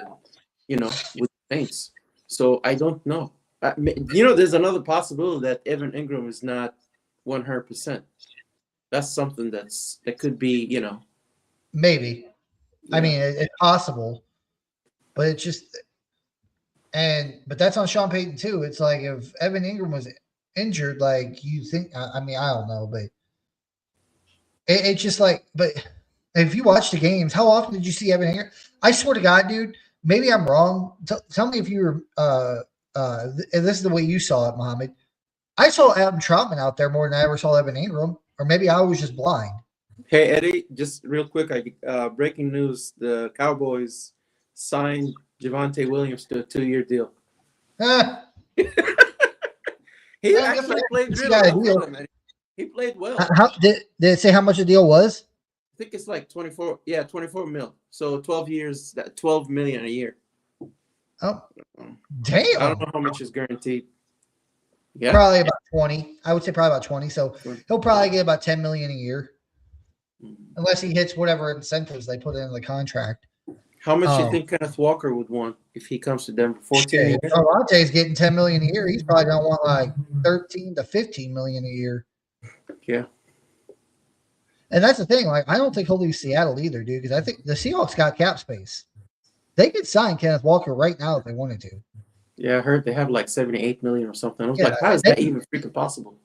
with the Saints. So I don't know. There's another possibility that Evan Ingram is not 100%. That's something that could be, maybe. Yeah. I mean, it's possible, but it's just. But that's on Sean Payton too. It's like if Evan Ingram was injured, like you think, I don't know, but it's just like, but if you watch the games, how often did you see Evan Ingram? I swear to God, dude, maybe I'm wrong. Tell me if you were, this is the way you saw it, Mohammed. I saw Adam Troutman out there more than I ever saw Evan Ingram, or maybe I was just blind. Hey, Eddie, just real quick, breaking news, the Cowboys signed Javonte Williams to a 2-year deal. He actually played really well. He played well. Did it say how much the deal was? I think it's like 24 mil. So 12 years, $12 million a year. Oh, damn. I don't know how much is guaranteed. Yeah. Probably about 20. I would say probably about 20. So he'll probably get about $10 million a year. Unless he hits whatever incentives they put in the contract. How much do you think Kenneth Walker would want if he comes to Denver? 14 years? Davante's getting $10 million a year. He's probably gonna want like 13 to 15 million a year. Yeah. And that's the thing. Like, I don't think he'll leave Seattle either, dude, because I think the Seahawks got cap space. They could sign Kenneth Walker right now if they wanted to. Yeah, I heard they have like 78 million or something. I was like, how is that even freaking possible?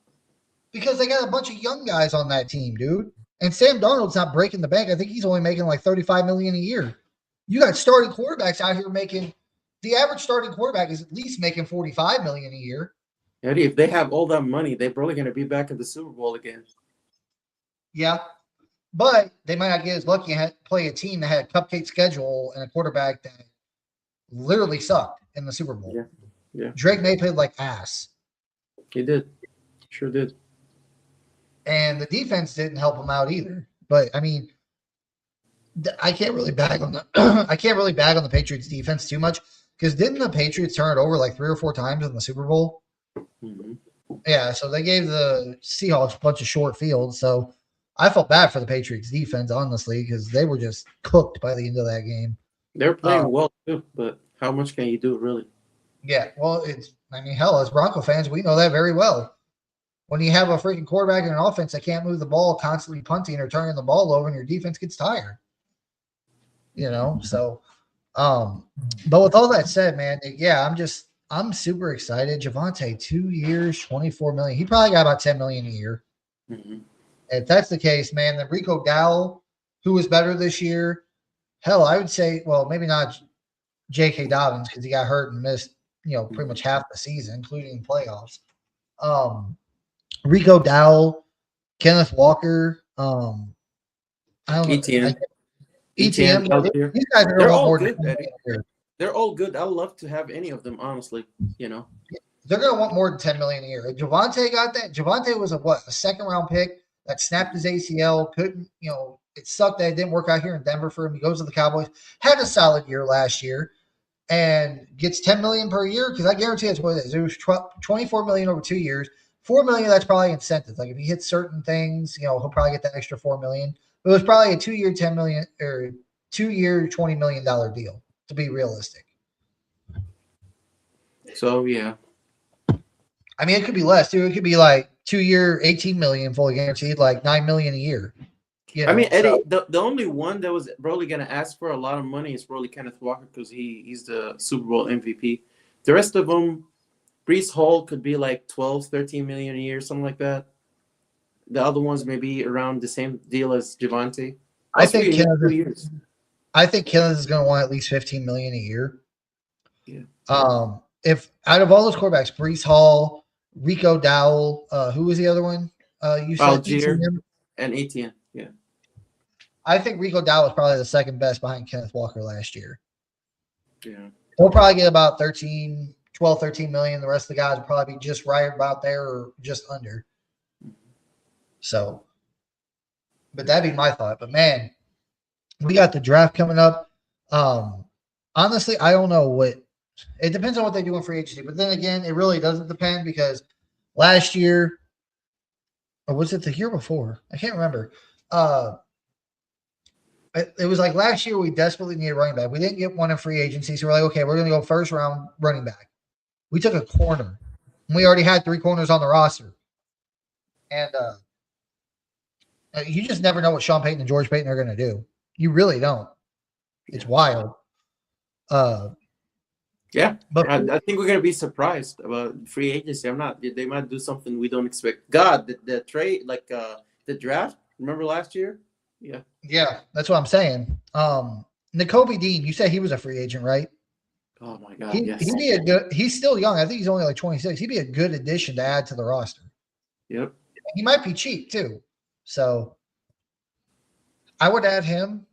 Because they got a bunch of young guys on that team, dude. And Sam Darnold's not breaking the bank. I think he's only making like 35 million a year. You got starting quarterbacks out here making the average starting quarterback is at least making 45 million a year. Eddie, if they have all that money, they're probably going to be back in the Super Bowl again. Yeah, but they might not get as lucky and play a team that had a cupcake schedule and a quarterback that literally sucked in the Super Bowl. Yeah. Drake May played like ass. He did. Sure did. And the defense didn't help him out either. But I mean, I can't really bag on the Patriots defense too much because didn't the Patriots turn it over like 3 or 4 times in the Super Bowl? Mm-hmm. Yeah, so they gave the Seahawks a bunch of short fields. So I felt bad for the Patriots defense, honestly, because they were just cooked by the end of that game. They're playing well too, but how much can you do, really? Yeah, well, hell, as Bronco fans, we know that very well. When you have a freaking quarterback in an offense that can't move the ball, constantly punting or turning the ball over, and your defense gets tired. So, but with all that said, man, yeah, I'm super excited. Javonte, 2 years, 24 million. He probably got about 10 million a year. Mm-hmm. If that's the case, man, then Rico Dowell, who was better this year, hell, I would say, well, maybe not J.K. Dobbins because he got hurt and missed, pretty much half the season, including playoffs. Rico Dowell, Kenneth Walker, I don't know. ETN. These guys are all good. They're all good. I would love to have any of them, honestly. They're going to want more than 10 million a year. If Javonte got that. Javonte was a second-round pick that snapped his ACL. Couldn't, it sucked that it didn't work out here in Denver for him. He goes to the Cowboys. Had a solid year last year, and gets 10 million per year because I guarantee that's what it is. It was 24 million over 2 years. 4 million. That's probably incentives. Like if he hits certain things, he'll probably get that extra 4 million. But it was probably a 2-year 10 million or 2-year $20 million deal to be realistic. So yeah. I mean, it could be less too. It could be like 2-year, 18 million fully guaranteed, like 9 million a year. I mean, Eddie, the only one that was probably going to ask for a lot of money is probably Kenneth Walker because he's the Super Bowl MVP. The rest of them, Breece Hall could be like 12, 13 million a year, something like that. The other ones maybe around the same deal as Javante. I think in 2 years. I think Killens is going to want at least $15 million a year. Yeah. If out of all those quarterbacks, Brees Hall, Rico Dowell, who was the other one? You said Algier ETN? and Etienne. Yeah. I think Rico Dowell was probably the second best behind Kenneth Walker last year. Yeah. He'll probably get about 13 million. The rest of the guys will probably be just right about there or just under. So, but that'd be my thought. But man, we got the draft coming up. Honestly, I don't know what it depends on what they do in free agency. But then again, it really doesn't depend because last year, or was it the year before? I can't remember. It was like last year we desperately needed running back. We didn't get one in free agency, so we're like, okay, we're going to go first round running back. We took a corner. And we already had 3 corners on the roster. And you just never know what Sean Payton and George Payton are going to do. You really don't. It's wild. Yeah, but I think we're going to be surprised about free agency. They might do something we don't expect. God, the trade, like the draft, remember last year? Yeah, that's what I'm saying. Nakobe Dean, you said he was a free agent, right? Oh my God, He'd be a good. He's still young. I think he's only like 26. He'd be a good addition to add to the roster. Yep. He might be cheap too, so I would add him.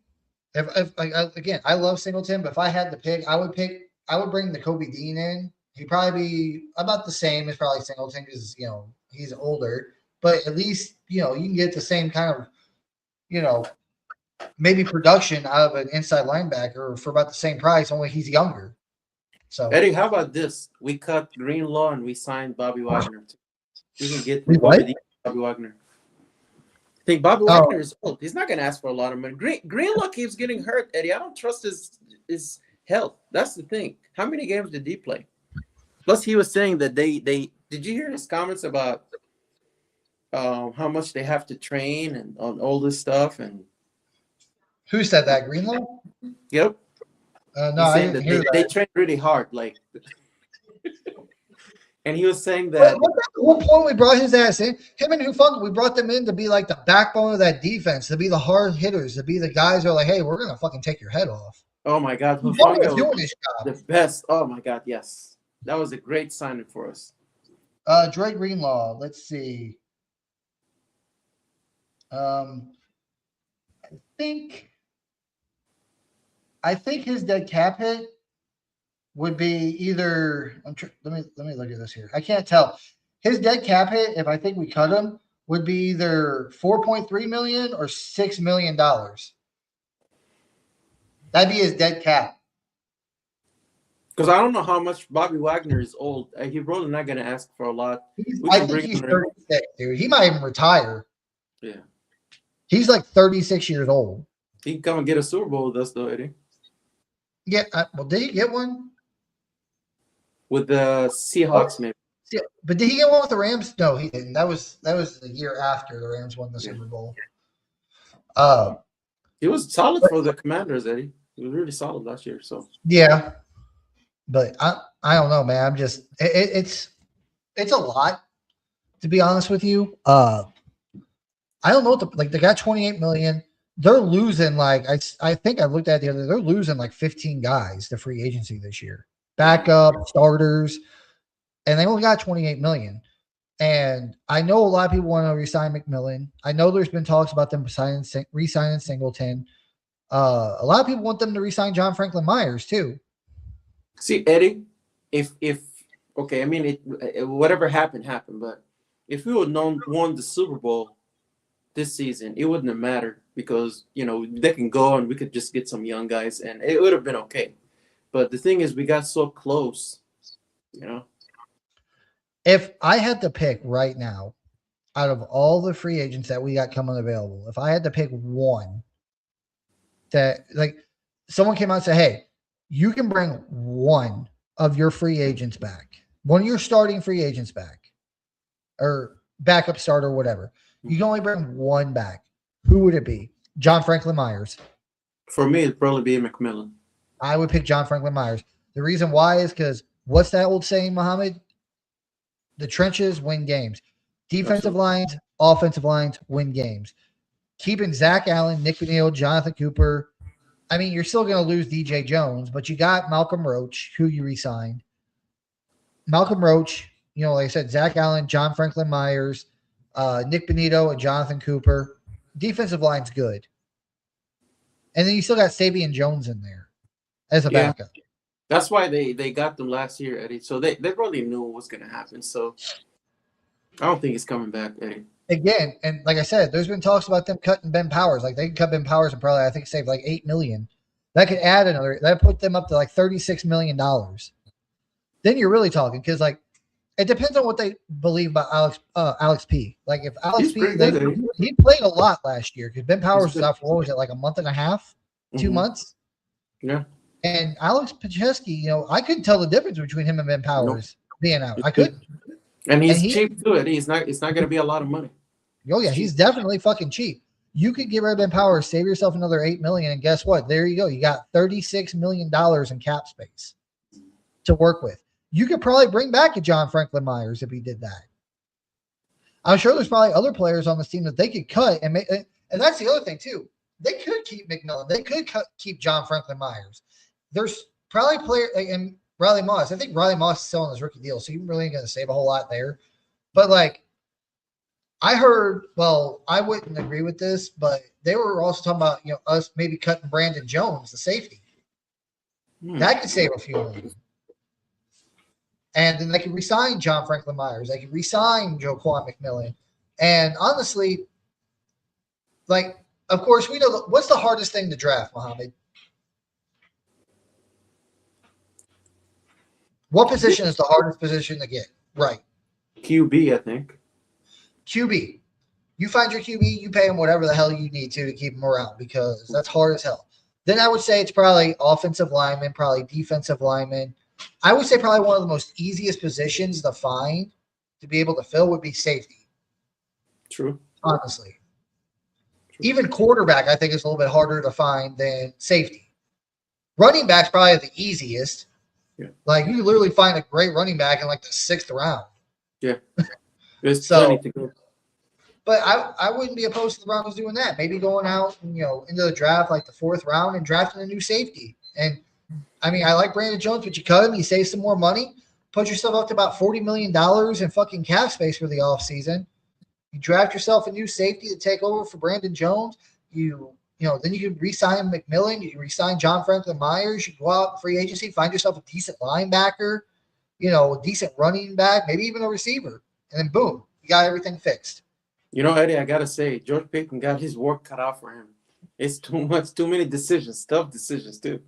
Again, I love Singleton, but if I had to pick, I would bring Nakobe Dean in. He'd probably be about the same as probably Singleton because he's older, but at least you can get the same kind of maybe production out of an inside linebacker for about the same price, only he's younger. So Eddie, how about this? We cut Greenlaw and we signed Bobby Wagner. We can get Bobby Wagner. I think Bobby Wagner is old. He's not going to ask for a lot of money. Greenlaw keeps getting hurt, Eddie. I don't trust his health. That's the thing. How many games did he play? Plus, he was saying that they did you hear his comments about how much they have to train and on all this stuff? And who said that? Greenlaw? Yep. No, I didn't hear that. They train really hard, like. And he was saying that what's the whole point we brought his ass in? Him and Hufanga, we brought them in to be like the backbone of that defense, to be the hard hitters, to be the guys who are like, hey, we're gonna fucking take your head off. Oh my God, Hufanga was doing his job. The best. Oh my God, yes, that was a great signing for us. Dre Greenlaw. Let's see. I think his dead cap hit would be either. Let me look at this here. I can't tell. His dead cap hit, if I think we cut him, would be either $4.3 million or $6 million. That'd be his dead cap. Because I don't know how much Bobby Wagner is old. He's probably not going to ask for a lot. I think he's 36, dude. He might even retire. Yeah. He's like 36 years old. He can come and get a Super Bowl with us, though, Eddie. Yeah. Well, did he get one? With the Seahawks, maybe. Yeah, but did he get one with the Rams? No, he didn't. That was the year after the Rams won the Super Bowl. He was solid for the Commanders, Eddie. He was really solid last year. So yeah, but I don't know, man. I'm just it's a lot, to be honest with you. I don't know what they got 28 million. They're losing I think I looked at the other. They're losing like 15 guys to free agency this year. Backup starters, and they only got 28 million. And I know a lot of people want to re-sign McMillan. I know there's been talks about them re-signing Singleton. A lot of people want them to re-sign John Franklin Myers too. See, Eddie, if okay, I mean, whatever happened, but if we would won the Super Bowl this season, it wouldn't have mattered because they can go and we could just get some young guys and it would have been okay. But the thing is, we got so close, If I had to pick right now, out of all the free agents that we got coming available, if I had to pick one that someone came out and said, hey, you can bring one of your free agents back, one of your starting free agents back, or backup starter, whatever. You can only bring one back. Who would it be? John Franklin Myers. For me, it'd probably be McMillan. I would pick John Franklin Myers. The reason why is because what's that old saying, Muhammad? The trenches win games. Defensive lines offensive lines win games. Keeping Zach Allen, Nick Benito, Jonathan Cooper. I mean, you're still going to lose DJ Jones, but you got Malcolm Roach, who you re-signed. Malcolm Roach, like I said, Zach Allen, John Franklin Myers, Nick Benito, and Jonathan Cooper. Defensive line's good. And then you still got Sabian Jones in there as a backup. That's why they got them last year, Eddie. So they really knew what was going to happen. So I don't think he's coming back, Eddie. Again, and like I said, there's been talks about them cutting Ben Powers. Like they can cut Ben Powers and probably, I think, save like $8 million. That could add another. That put them up to like $36 million. Then you're really talking because like it depends on what they believe about Alex P. Like if Alex P. He played a lot last year because Ben Powers was out for what was it, like a month and a half, 2 months. Yeah. And Alex Pacheski, I couldn't tell the difference between him and Ben Powers being out. I couldn't. And he's cheap too. It's not going to be a lot of money. Oh yeah, he's definitely fucking cheap. You could get rid of Ben Powers, save yourself another $8 million, and guess what? There you go. You got $36 million in cap space to work with. You could probably bring back a John Franklin Myers if he did that. I'm sure there's probably other players on this team that they could cut and make. And that's the other thing too. They could keep McMillan. They could keep John Franklin Myers. There's probably players and Riley Moss. I think Riley Moss is still on his rookie deal, so you really ain't going to save a whole lot there. But like, I heard, well, I wouldn't agree with this, but they were also talking about us maybe cutting Brandon Jones, the safety. That could save a few million. And then they could re-sign John Franklin Myers. They could re-sign Joquan McMillan. And honestly, like, of course, we know what's the hardest thing to draft, Mohammed? What position is the hardest position to get? Right. QB, I think. QB. You find your QB, you pay him whatever the hell you need to keep him around because that's hard as hell. Then I would say it's probably offensive lineman, probably defensive lineman. I would say probably one of the most easiest positions to find to be able to fill would be safety. True. Honestly. True. Even quarterback, I think, is a little bit harder to find than safety. Running back's probably the easiest. Yeah. Like, you literally find a great running back in like the 6th round. Yeah. There's plenty to go. But I wouldn't be opposed to the Broncos doing that. Maybe going out, into the draft like the 4th round and drafting a new safety. And I mean, I like Brandon Jones, but you cut him, you save some more money, put yourself up to about $40 million in fucking cap space for the offseason. You draft yourself a new safety to take over for Brandon Jones. Then you can re-sign McMillan. You can re-sign John Franklin Myers. You go out in free agency, find yourself a decent linebacker, a decent running back, maybe even a receiver. And then boom, you got everything fixed. Eddie, I got to say, George Paton got his work cut out for him. It's too many decisions, tough decisions too.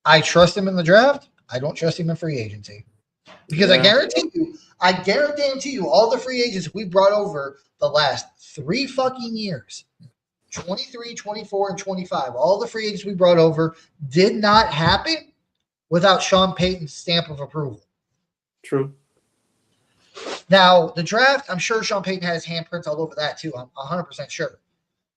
I trust him in the draft. I don't trust him in free agency. Because I guarantee you, all the free agents we brought over the last 3 fucking years, 23, 24, and 25, all the free agents we brought over did not happen without Sean Payton's stamp of approval. True. Now, the draft, I'm sure Sean Payton has handprints all over that too. I'm 100% sure.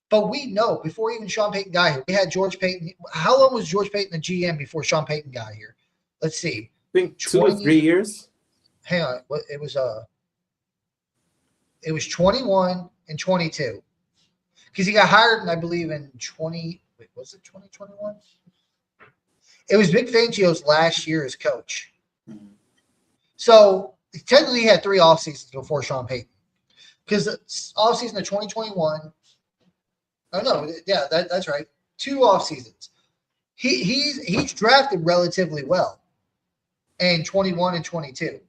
But we know before even Sean Payton got here, we had George Payton. How long was George Payton the GM before Sean Payton got here? Let's see. I think 2 or 3 years. Hang on. It was 21 and 22. Because he got hired, I believe, in 2021? It was Vic Fangio's last year as coach. Mm-hmm. So technically he had 3 off seasons before Sean Payton. Because the off season of 2021. Oh no, yeah, that's right. 2 off seasons. He's drafted relatively well in 21 and 22.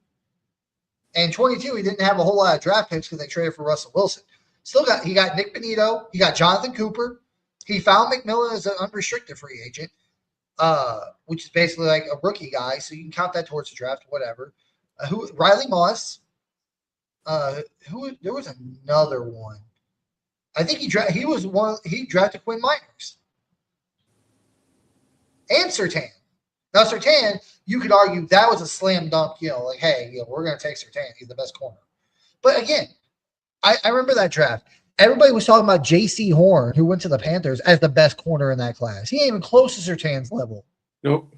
And 22, he didn't have a whole lot of draft picks because they traded for Russell Wilson. He got Nick Benito, he got Jonathan Cooper. He found McMillan as an unrestricted free agent, which is basically like a rookie guy, so you can count that towards the draft, whatever. Riley Moss. There was another one. I think he drafted Quinn Miners and Surtain. Now Surtain, you could argue that was a slam dunk. Hey, we're going to take Surtain. He's the best corner. But again, I remember that draft. Everybody was talking about J.C. Horn, who went to the Panthers, as the best corner in that class. He ain't even close to Surtain's level. Nope.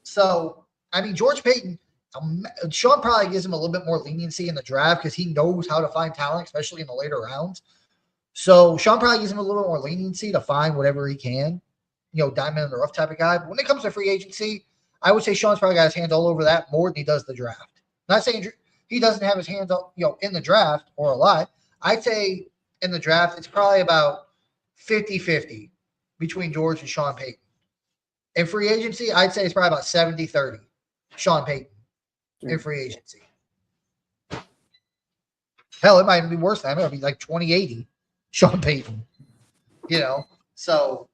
So, I mean, George Paton, Sean probably gives him a little bit more leniency in the draft because he knows how to find talent, especially in the later rounds. So Sean probably gives him a little bit more leniency to find whatever he can, diamond in the rough type of guy. But when it comes to free agency, I would say Sean's probably got his hands all over that more than he does the draft. Not saying he doesn't have his hands up, in the draft or a lot. I'd say in the draft, it's probably about 50-50 between George and Sean Payton. In free agency, I'd say it's probably about 70-30 Sean Payton in free agency. Hell, it might even be worse than that. It might be like 20-80 Sean Payton. So.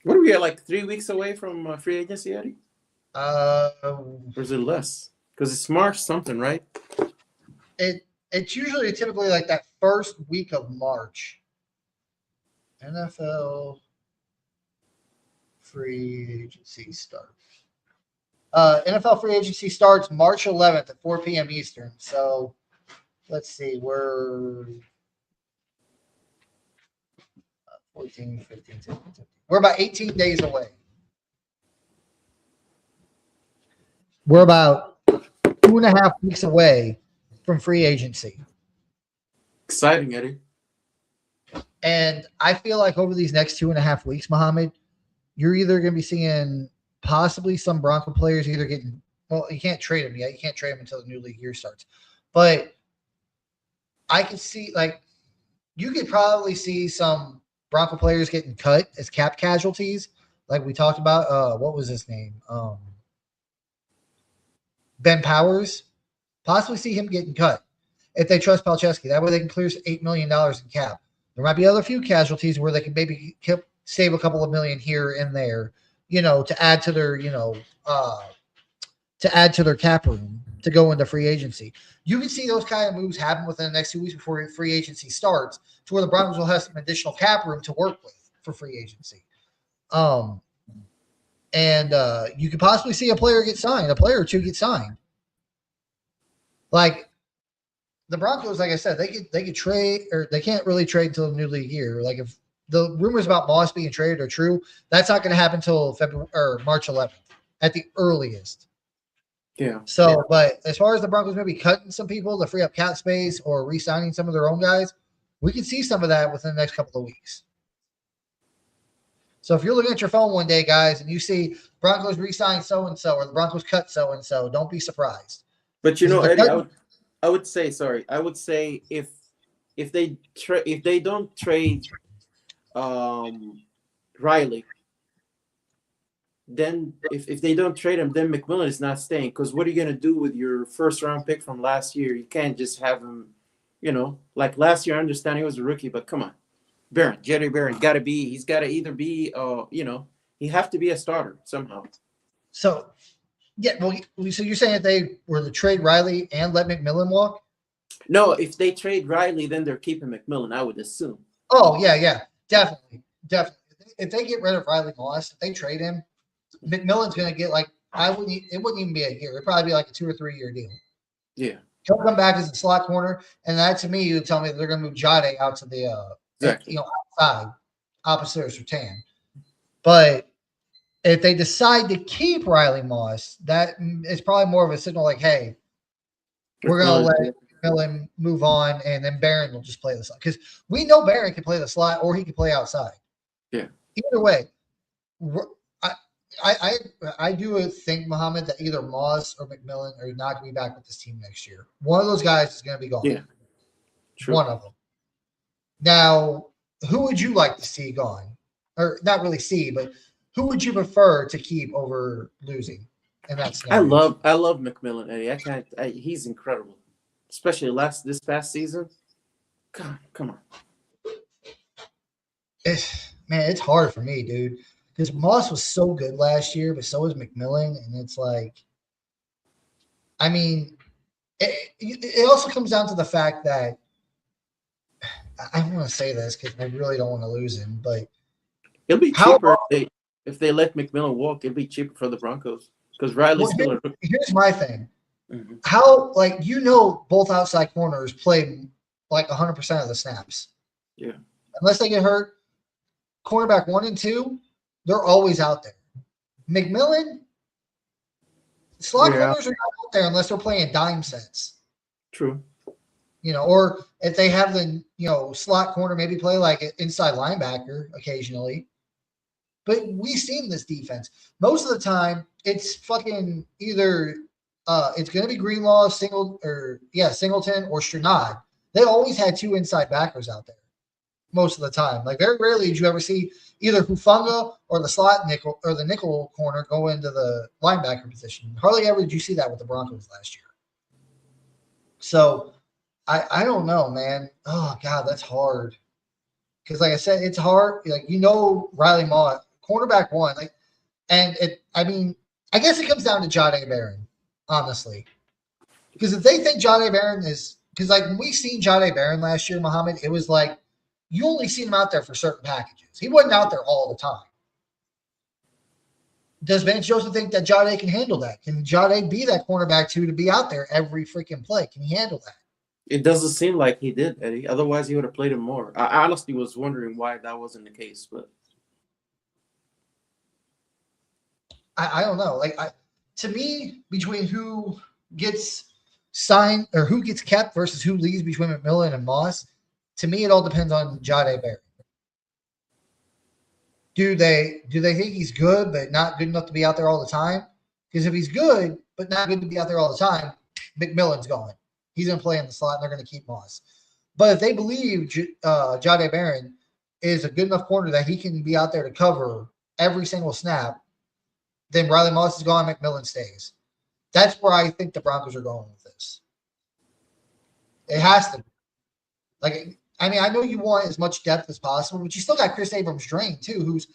What are we at, like 3 weeks away from free agency, Eddie? Or is it less? Because it's March something, right? It's usually typically like that first week of March. NFL free agency starts. NFL free agency starts March 11th at 4 p.m. Eastern. So let's see, we're 14, 15, 16, 17. We're about 18 days away. We're about 2.5 weeks away from free agency. Exciting, Eddie. And I feel like over these next 2.5 weeks, Muhammad, you're either going to be seeing possibly some Bronco players either getting – well, you can't trade them yet. You can't trade them until the new league year starts. But I can see – like you could probably see some Bronco players getting cut as cap casualties like we talked about. What was his name? Ben Powers. Possibly see him getting cut if they trust Palczewski. That way they can clear $8 million in cap. There might be other few casualties where they can maybe save a couple of million here and there, to add to their, cap room to go into free agency. You can see those kind of moves happen within the next 2 weeks before free agency starts, to where the Broncos will have some additional cap room to work with for free agency. And you could possibly see a player or two get signed. Like the Broncos, like I said, they could trade, or they can't really trade until the new league year. Like if the rumors about Moss being traded are true, that's not going to happen until February or March 11th at the earliest. Yeah. So, but as far as the Broncos maybe cutting some people to free up cap space or re-signing some of their own guys, we can see some of that within the next couple of weeks. So if you're looking at your phone one day, guys, and you see Broncos re-sign so-and-so or the Broncos cut so-and-so, don't be surprised. But Eddie, I would say if they don't trade Riley, then if they don't trade him, then McMillan is not staying. Because what are you going to do with your first round pick from last year? You can't just have him, like last year. I understand he was a rookie, but come on, Jerry Barron he's got to either be, he have to be a starter somehow. So. Yeah, well, so you're saying if they were to trade Riley and let McMillan walk? No, if they trade Riley, then they're keeping McMillan, I would assume. Oh, yeah, definitely. If they get rid of Riley Moss, if they trade him, McMillan's going to get it wouldn't even be a year. It'd probably be like a 2 or 3 year deal. Yeah. He'll come back as a slot corner, and that to me, you would tell me that they're going to move Jade out to the outside, opposite of Surtain. But if they decide to keep Riley Moss, that is probably more of a signal like, hey, we're going to let McMillan move on, and then Barron will just play the slot. Because we know Barron can play the slot or he can play outside. Yeah. Either way, I do think, Muhammad, that either Moss or McMillan are not going to be back with this team next year. One of those guys is going to be gone. Yeah. True. One of them. Now, who would you like to see gone? Or not really see, but who would you prefer to keep over losing in that scenario? I love McMillan, Eddie. He's incredible, especially this past season. God, come on. It's hard for me, dude, because Moss was so good last year, but so was McMillan, and it's like, I mean, it also comes down to the fact that I want to say this because I really don't want to lose him, but it'll be cheaper if they let McMillan walk. It'll be cheaper for the Broncos because Riley's still. Here's my thing: how both outside corners play like 100% of the snaps. Yeah. Unless they get hurt, cornerback 1 and 2, they're always out there. McMillan, Slot Yeah, corners are not out there unless they're playing dime sets. true. Or if they have the slot corner maybe play like an inside linebacker occasionally. But we've seen this defense. Most of the time, it's fucking either it's going to be Greenlaw, Singleton, or Stranad. They always had two inside backers out there most of the time. Like very rarely did you ever see either Hufanga or the slot nickel or the nickel corner go into the linebacker position. Hardly ever did you see that with the Broncos last year. So I don't know, man. Oh God, that's hard. Because like I said, it's hard. Like Riley Mott, cornerback one. I guess it comes down to Jahdae Barron, honestly. Because if they think Jahdae Barron is because like when we seen Jahdae Barron last year, Muhammad, it was like you only seen him out there for certain packages. He wasn't out there all the time. Does Vance Joseph think that Jahdae can handle that? Can Jahdae be that cornerback to be out there every freaking play? Can he handle that? It doesn't seem like he did, Eddie. Otherwise, he would have played him more. I honestly was wondering why that wasn't the case, but I don't know. To me, between who gets signed or who gets kept versus who leaves between McMillan and Moss, to me, it all depends on Jahdae Barron. Do they think he's good but not good enough to be out there all the time? Because if he's good but not good to be out there all the time, McMillan's going. He's going to play in the slot, and they're going to keep Moss. But if they believe Jahdae Barron is a good enough corner that he can be out there to cover every single snap, then Riley Moss is gone, McMillan stays. That's where I think the Broncos are going with this. It has to be. I know you want as much depth as possible, but you still got Chris Abrams-Draine, too, he's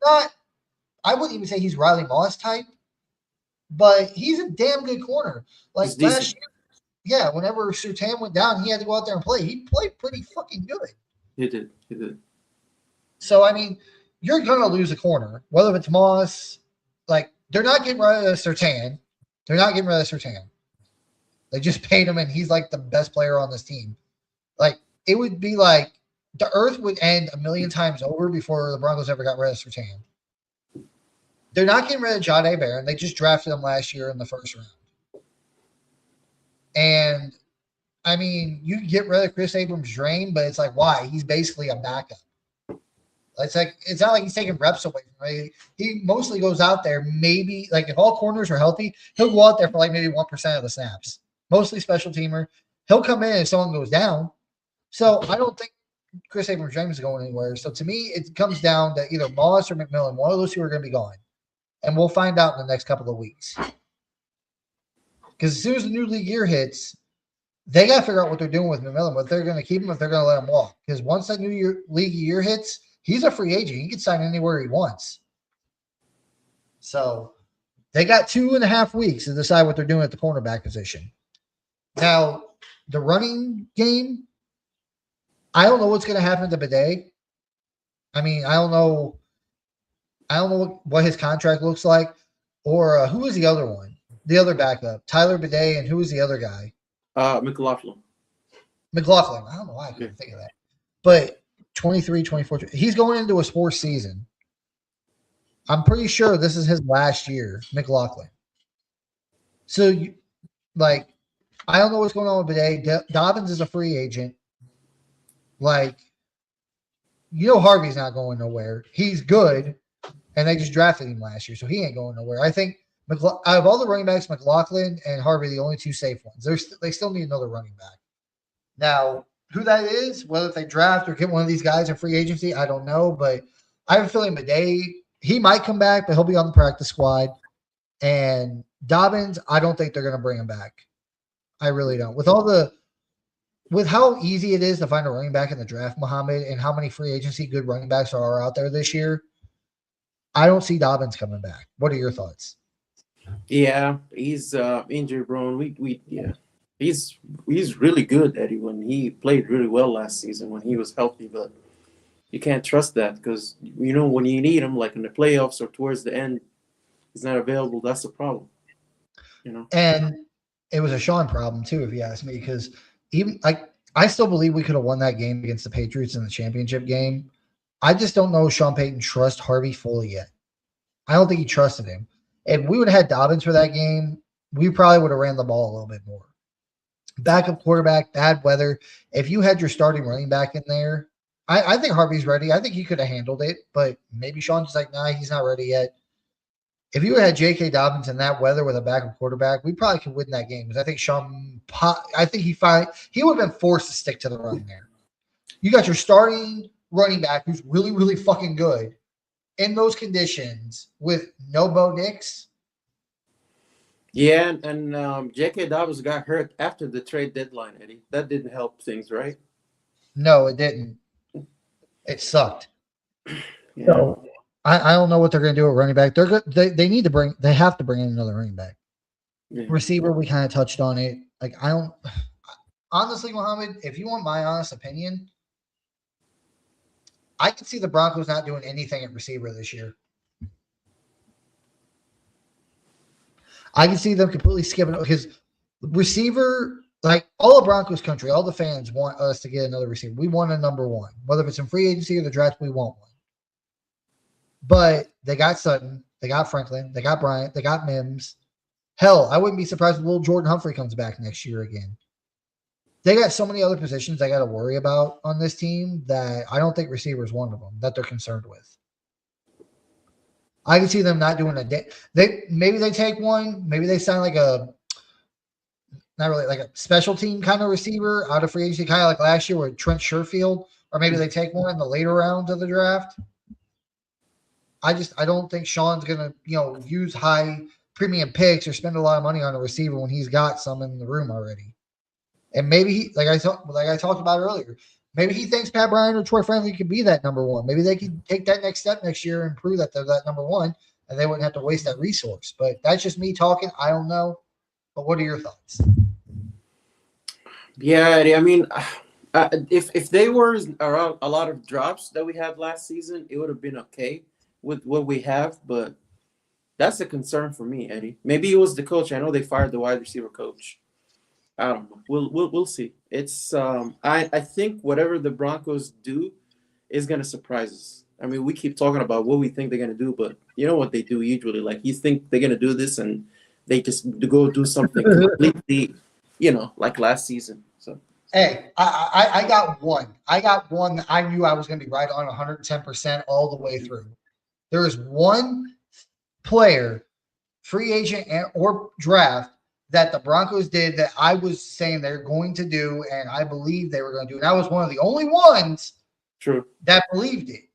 not – I wouldn't even say he's Riley Moss type, but he's a damn good corner. Like last year, whenever Surtain went down, he had to go out there and play. He played pretty fucking good. He did. So, you're going to lose a corner, whether it's Moss. They're not getting rid of Surtain. They just paid him, and he's like the best player on this team. It would be like the earth would end a million times over before the Broncos ever got rid of Surtain. They're not getting rid of Jahdae Barron. They just drafted him last year in the first round. And, you can get rid of Chris Abrams-Draine, but it's like, why? He's basically a backup. It's not like he's taking reps away from him. He mostly goes out there maybe, if all corners are healthy, he'll go out there for maybe 1% of the snaps. Mostly special teamer. He'll come in if someone goes down. So I don't think Chris Abrams-Draine is going anywhere. So to me, it comes down to either Moss or McMillan. One of those two are going to be gone. And we'll find out in the next couple of weeks. Because as soon as the new league year hits, they got to figure out what they're doing with McMillan, whether they're going to keep him, if they're going to let him walk. Because once that league year hits, he's a free agent. He can sign anywhere he wants. So they got 2.5 weeks to decide what they're doing at the cornerback position. Now, the running game, I don't know what's going to happen to Bidet. I don't know what his contract looks like. Or who was the other one? The other backup. Tyler Bidet, and who was the other guy? McLaughlin. I don't know why I couldn't think of that. But 23, 24. He's going into a sports season. I'm pretty sure this is his last year, McLaughlin. So, I don't know what's going on with Bidet. Dobbins is a free agent. Harvey's not going nowhere. He's good, and they just drafted him last year, so he ain't going nowhere. I think out of all the running backs, McLaughlin and Harvey are the only two safe ones. They still need another running back. Now, who that is, whether they draft or get one of these guys in free agency, I don't know. But I have a feeling Bidet, he might come back, but he'll be on the practice squad. And Dobbins, I don't think they're going to bring him back. I really don't. With how easy it is to find a running back in the draft, Muhammad, and how many free agency good running backs are out there this year, I don't see Dobbins coming back. What are your thoughts? Yeah, he's injury prone. He's really good, Eddie, when he played really well last season when he was healthy, but you can't trust that because when you need him, like in the playoffs or towards the end, he's not available. That's the problem. And it was a Sean problem too, if you ask me, because even I still believe we could have won that game against the Patriots in the championship game. I just don't know if Sean Payton trusts Harvey fully yet. I don't think he trusted him. If we would have had Dobbins for that game, we probably would have ran the ball a little bit more. Backup quarterback, bad weather. If you had your starting running back in there, I think Harvey's ready. I think he could have handled it, but maybe Sean's just like, nah, he's not ready yet. If you had J.K. Dobbins in that weather with a backup quarterback, we probably could win that game. Because I think I think he would have been forced to stick to the run there. You got your starting running back who's really, really fucking good in those conditions with no Bo Nix. Yeah, and J.K. Dobbins got hurt after the trade deadline, Eddie. That didn't help things, right? No, it didn't. It sucked. Yeah. So I don't know what they're going to do at running back. They're good. They have to bring in another running back. Yeah. Receiver, we kind of touched on it. Like I don't honestly, Mohammed, if you want my honest opinion, I can see the Broncos not doing anything at receiver this year. I can see them completely skipping because receiver, like all of Broncos country, all the fans want us to get another receiver. We want a number one, whether it's in free agency or the draft, we want one. But they got Sutton, they got Franklin, they got Bryant, they got Mims. Hell, I wouldn't be surprised if little Jordan Humphrey comes back next year again. They got so many other positions they got to worry about on this team that I don't think receiver is one of them that they're concerned with. I can see them not doing a day. Maybe they take one. Maybe they sign like not really like a special team kind of receiver out of free agency, kind of like last year with Trent Sherfield, or maybe they take one in the later rounds of the draft. I don't think Sean's gonna use high premium picks or spend a lot of money on a receiver when he's got some in the room already. And maybe he, like I talked about earlier, maybe he thinks Pat Bryant or Troy Franklin could be that number one. Maybe they could take that next step next year and prove that they're that number one, and they wouldn't have to waste that resource. But that's just me talking. I don't know. But what are your thoughts? Yeah, Eddie, I mean, if they were around a lot of drops that we had last season, it would have been okay with what we have. But that's a concern for me, Eddie. Maybe it was the coach. I know they fired the wide receiver coach. I don't know. We'll see. It's I think whatever the Broncos do is gonna surprise us. I mean, we keep talking about what we think they're gonna do, but you know what they do usually. Like you think they're gonna do this, and they just go do something completely, like last season. So Hey, I got one. I got one that I knew I was going to be right on 110% all the way through. There is one player, free agent or draft, that the Broncos did that I was saying they're going to do, and I believe they were going to do. And I was one of the only ones true. that believed it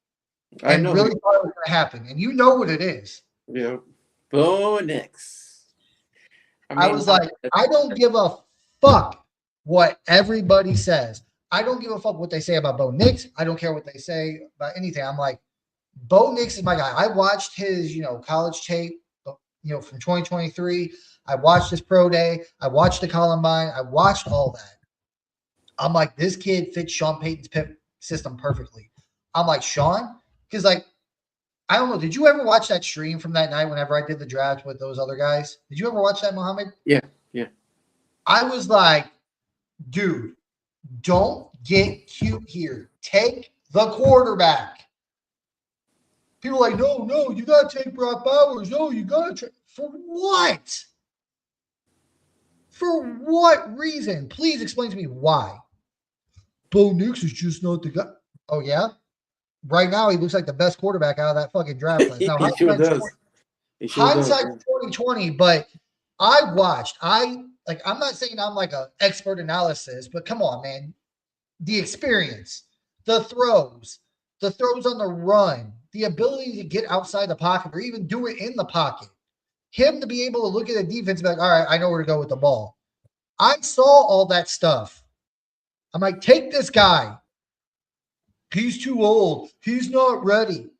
I and know. really thought it was going to happen. And you know what it is. Yeah. Bo Nix. I was like, I don't give a fuck what everybody says. I don't give a fuck what they say about Bo Nix. I don't care what they say about anything. I'm like, Bo Nix is my guy. I watched his, college tape, from 2023. I watched his pro day. I watched the Columbine. I watched all that. I'm like, this kid fits Sean Payton's system perfectly. I'm like, Sean, because I don't know. Did you ever watch that stream from that night whenever I did the draft with those other guys? Did you ever watch that, Mohammed? Yeah. I was like, dude, don't get cute here. Take the quarterback. People are like, no, you got to take Brock Bowers. No, you got to. For what? For what reason? Please explain to me why. Bo Nix is just not the guy. Oh, yeah? Right now, he looks like the best quarterback out of that fucking draft class. Now, He sure does. Hindsight 2020, but I'm not saying I'm like an expert analysis, but come on, man. The experience, the throws on the run, the ability to get outside the pocket or even do it in the pocket. Him to be able to look at the defense and be like, all right, I know where to go with the ball. I saw all that stuff. I'm like, take this guy. He's too old. He's not ready.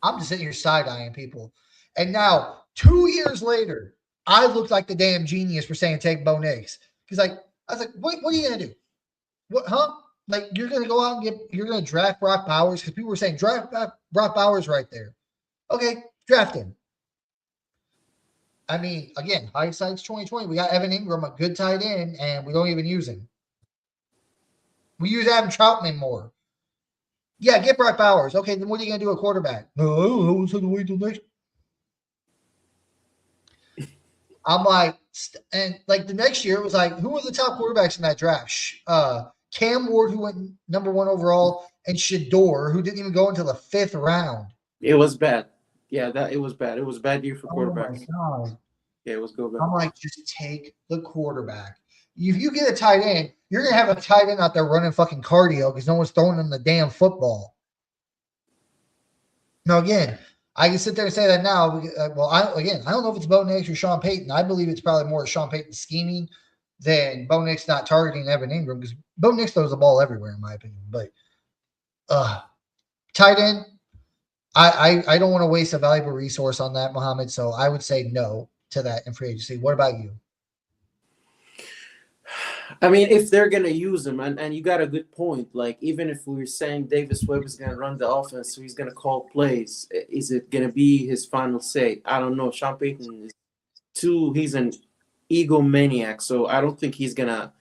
I'm just sitting here side-eyeing people. And now, 2 years later, I look like the damn genius for saying take Bo Nix. Because I was like, what are you going to do? What, huh? Like, you're going to go out and you're going to draft Brock Bowers? Because people were saying, draft Brock Bowers right there. Okay, draft him. I mean, again, hindsight's 2020. We got Evan Ingram, a good tight end, and we don't even use him. We use Adam Troutman more. Yeah, get Brock Bowers. Okay, then what are you going to do at quarterback? No, I don't know. Wait till next. I'm like, and like the next year it was like, who were the top quarterbacks in that draft? Cam Ward, who went number 1 overall, and Shador, who didn't even go until the 5th round. It was bad. Yeah, that it was bad. It was a bad year for Oh my quarterbacks. god! Yeah, it was go bad. I'm like, just take the quarterback. If you get a tight end, you're gonna have a tight end out there running fucking cardio because no one's throwing them the damn football. Now, again, I can sit there and say that now. Well, I don't know if it's Bo Nix or Sean Payton. I believe it's probably more Sean Payton scheming than Bo Nix not targeting Evan Ingram because Bo Nix throws the ball everywhere, in my opinion. But tight end, I don't want to waste a valuable resource on that, Mohammed. So I would say no to that in free agency. What about you? I mean, if they're gonna use him, and you got a good point. Like, even if we were saying Davis Webb is gonna run the offense, so he's gonna call plays, is it gonna be his final say? I don't know. Sean Payton is he's an egomaniac, so I don't think he's gonna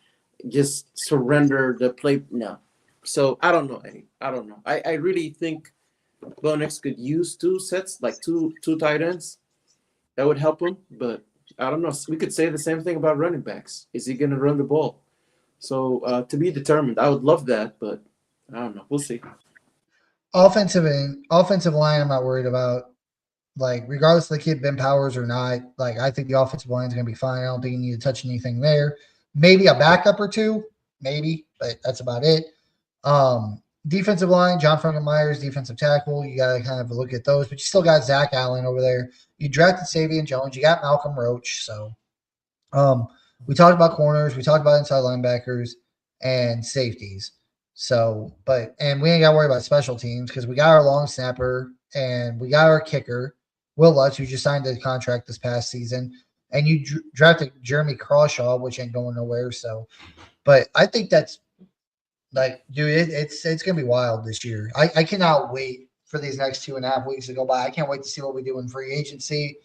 just surrender the play. No. So I don't know, Eddie. I don't know. I really think Bo Nix could use 2 sets, like two tight ends. That would help him, but I don't know. We could say the same thing about running backs. Is he going to run the ball? So to be determined. I would love that, but I don't know. We'll see. Offensive line, I'm not worried about. Like, regardless of the kid Ben Powers or not, like I think the offensive line is going to be fine. I don't think you need to touch anything there. Maybe a backup or two, maybe, but that's about it. Defensive line, John Franklin Myers, defensive tackle. You got to kind of look at those, but you still got Zach Allen over there. You drafted Savion Jones. You got Malcolm Roach. So we talked about corners. We talked about inside linebackers and safeties. So, and we ain't got to worry about special teams because we got our long snapper and we got our kicker, Will Lutz, who just signed a contract this past season. And you drafted Jeremy Crawshaw, which ain't going nowhere. So, but I think that's like, dude, it's going to be wild this year. I cannot wait for these next 2.5 weeks to go by. I can't wait to see what we do in free agency.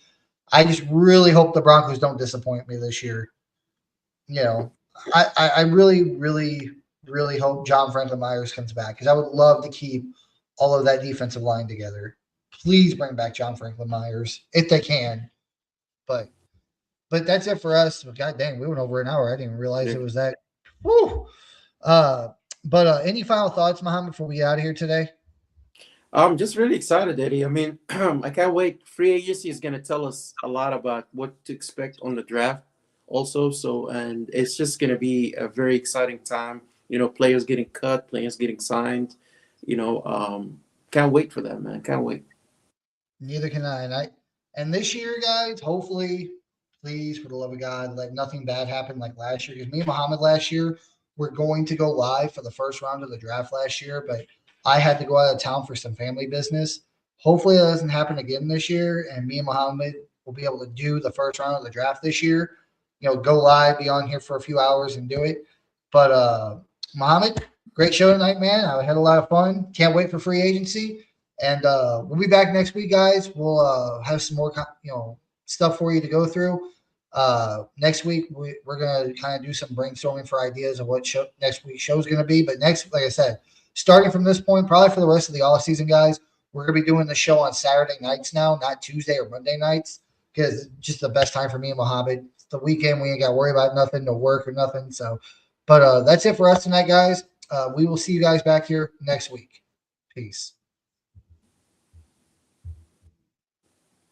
I just really hope the Broncos don't disappoint me this year. You know, I really, really, really hope John Franklin Myers comes back because I would love to keep all of that defensive line together. Please bring back John Franklin Myers if they can. But that's it for us. God dang, we went over an hour. I didn't even realize it was that. Woo. But any final thoughts, Mohammed, before we get out of here today? I'm just really excited, Eddie. I mean, I can't wait. Free agency is going to tell us a lot about what to expect on the draft also. So, and it's just going to be a very exciting time. You know, players getting cut, players getting signed. You know, can't wait for that, man. Can't wait. Neither can I. And this year, guys, hopefully, please, for the love of God, let nothing bad happen like last year. Because me and Mohammed last year, we're going to go live for the first round of the draft last year, but I had to go out of town for some family business. Hopefully that doesn't happen again this year, and me and Mohammed will be able to do the first round of the draft this year. You know, go live, be on here for a few hours and do it. But Mohammed, great show tonight, man. I had a lot of fun. Can't wait for free agency. And we'll be back next week, guys. We'll have some more, stuff for you to go through. Next week we're gonna kind of do some brainstorming for ideas of what next week's show is gonna be. But next, like I said, starting from this point, probably for the rest of the off season, guys, we're gonna be doing the show on Saturday nights now, not Tuesday or Monday nights, because it's just the best time for me and Mohammed. It's the weekend, we ain't got to worry about nothing, no work or nothing. So, but that's it for us tonight, guys. We will see you guys back here next week. Peace.